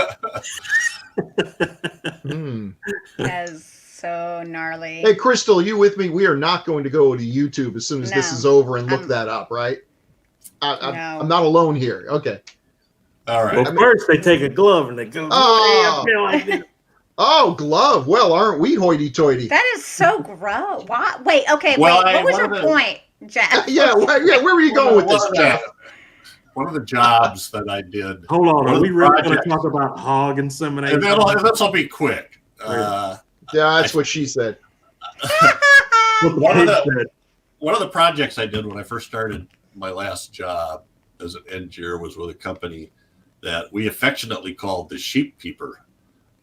That is so gnarly. Hey, Crystal, you with me? We are not going to go to YouTube as soon as this No. is over and look that up, right? No. I'm not alone here. Okay. All right. Well, first they take a glove and they go, Oh. "Hey, I feel like this." Oh, glove. Well, aren't we hoity-toity? That is so gross. Why? Wait, okay, Well, what was one your of the- point, Jeff? Yeah, where were you going with this, Jeff? One of the jobs that I did. Hold on, One are of we the really going to projects- talk about hog insemination? And this will be quick. Yeah, that's what she said. What the One of pig the- said. One of the projects I did when I first started my last job as an engineer was with a company that we affectionately called the Sheep Keeper,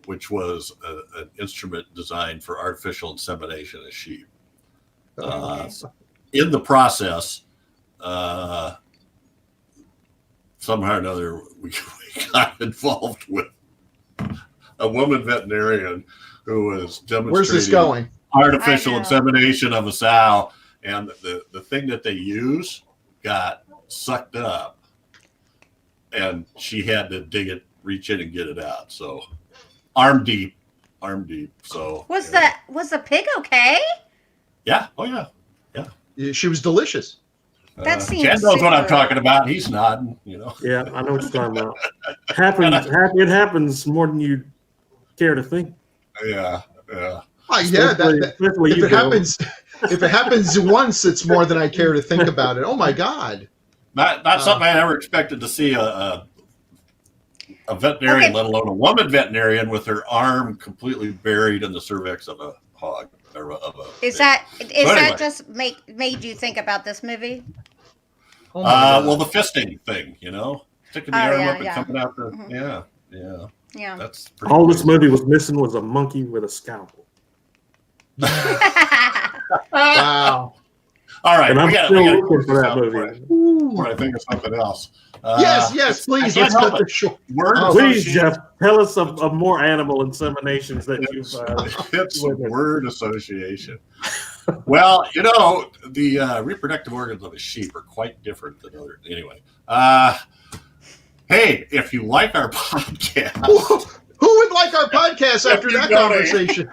which was an instrument designed for artificial insemination of sheep. In the process, somehow or another, we got involved with a woman veterinarian who was demonstrating Where's this going? artificial I know. insemination of a sow, and the thing that they use got sucked up, and she had to reach in and get it out. So arm deep. So Was the pig okay? yeah, oh yeah. She was delicious. That seems Chad knows what I'm super- talking about. He's nodding. Yeah, I know what you're talking about. It happens more than you care to think. Yeah. Oh, yeah, Especially if you it do. happens once, it's more than I care to think about it. Oh my God. Not something I ever expected to see a veterinarian, Okay. let alone a woman veterinarian, with her arm completely buried in the cervix of a hog. Or of a Is pig. that anyway. just made you think about this movie? Oh my God. Well, the fisting thing, sticking the arm yeah, up and yeah. coming out the Mhm. yeah. Yeah. That's pretty All this crazy. movie was missing was a monkey with a scalpel. Wow. All right, And I'm we gotta still put looking this for that out movie. before I think of something else. Yes, please. I Let's can't cut help this short. Word Please, association- Jeff, tell us of more animal inseminations that you've. It's word association. Well, the reproductive organs of a sheep are quite different than other. Anyway, hey, if you like our podcast, Who would like our podcast after you that donate. conversation?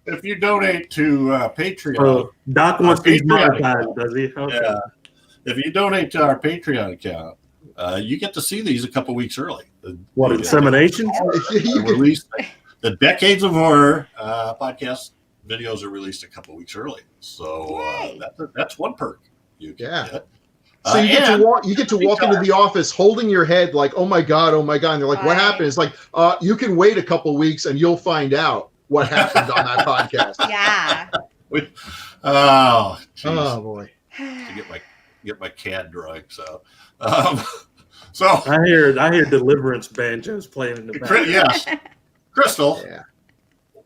if you donate to Patreon, Doc wants these Patreon. monetized, does he? Okay. yeah, if you donate to our Patreon account, you get to see these a couple weeks early. What, inseminations? You could- Released the Decades of Horror podcast videos are released a couple weeks early, so Yay. that's one perk you can Yeah. get. So you get And- to walk. You get to walk into the office holding your head like, "Oh my God, oh my God!" And they're like, "What Right. happened?" It's like, you can wait a couple weeks and you'll find out what happened on that podcast. Yeah. Oh, geez. Oh boy. To get my CAD drawings out. So I hear deliverance banjos playing in the background. yes, Crystal. Yeah.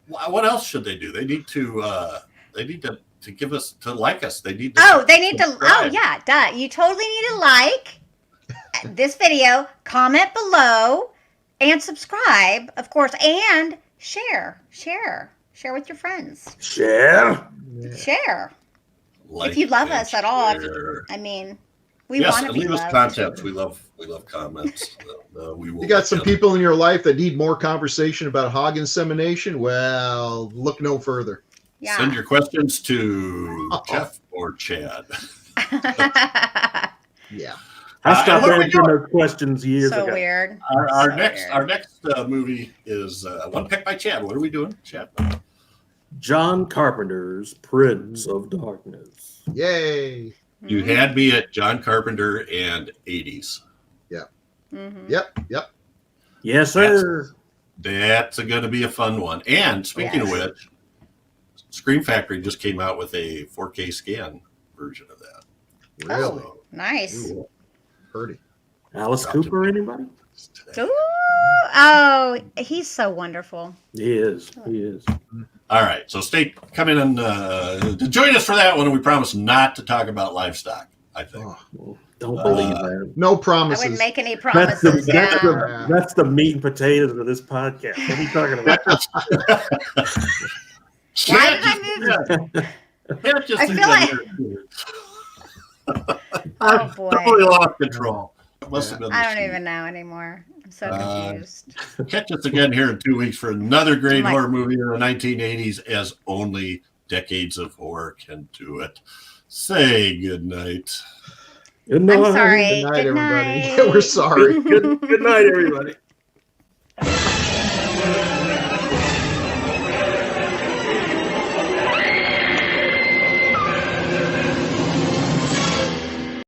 What else should they do? They need to give us to like us. They need to. Oh, they need to. Oh, subscribe. yeah, duh. You totally need to like this video, comment below, and subscribe, of course, and share with your friends. Share. Share. Like if you love and us at all, share. I mean, we Yes, want to and be leave us loved. comments. We love comments. We will. You got some let you know. people in your life that need more conversation about hog insemination? Well, look no further. Yeah. Send your questions to Jeff or Chad. Yeah. I stopped what are we answering doing? those questions years so ago. weird. Our So next weird. movie is one picked by Chad. What are we doing, Chad? John Carpenter's Prince of Darkness. Yay. You had me at John Carpenter and 80s. Mhm. Yep. Yes, sir. That's going to be a fun one. And speaking of Yes. which, Scream Factory just came out with a 4K scan version of that. Really? Oh, nice. Ooh, Purdy. Alice Cooper, anybody? Ooh, oh, he's so wonderful. He is. He is. All right, so come in and to join us for that one. And we promise not to talk about livestock, I think. Oh, Well, don't believe that. no I promises. wouldn't make any That's the, promises. that's, Yeah. that's the meat and potatoes of this podcast. What are you talking about? Why did I move? I feel like- Oh boy. Totally lost control. It must have been the I don't sheet. even know anymore. I'm so confused. Catch us again here in 2 weeks for another great Oh my- horror movie in the 1980s, as only decades of horror can do it. Say good night. Good night. I'm sorry. Good night, Good everybody. night. We're sorry. Good night, everybody.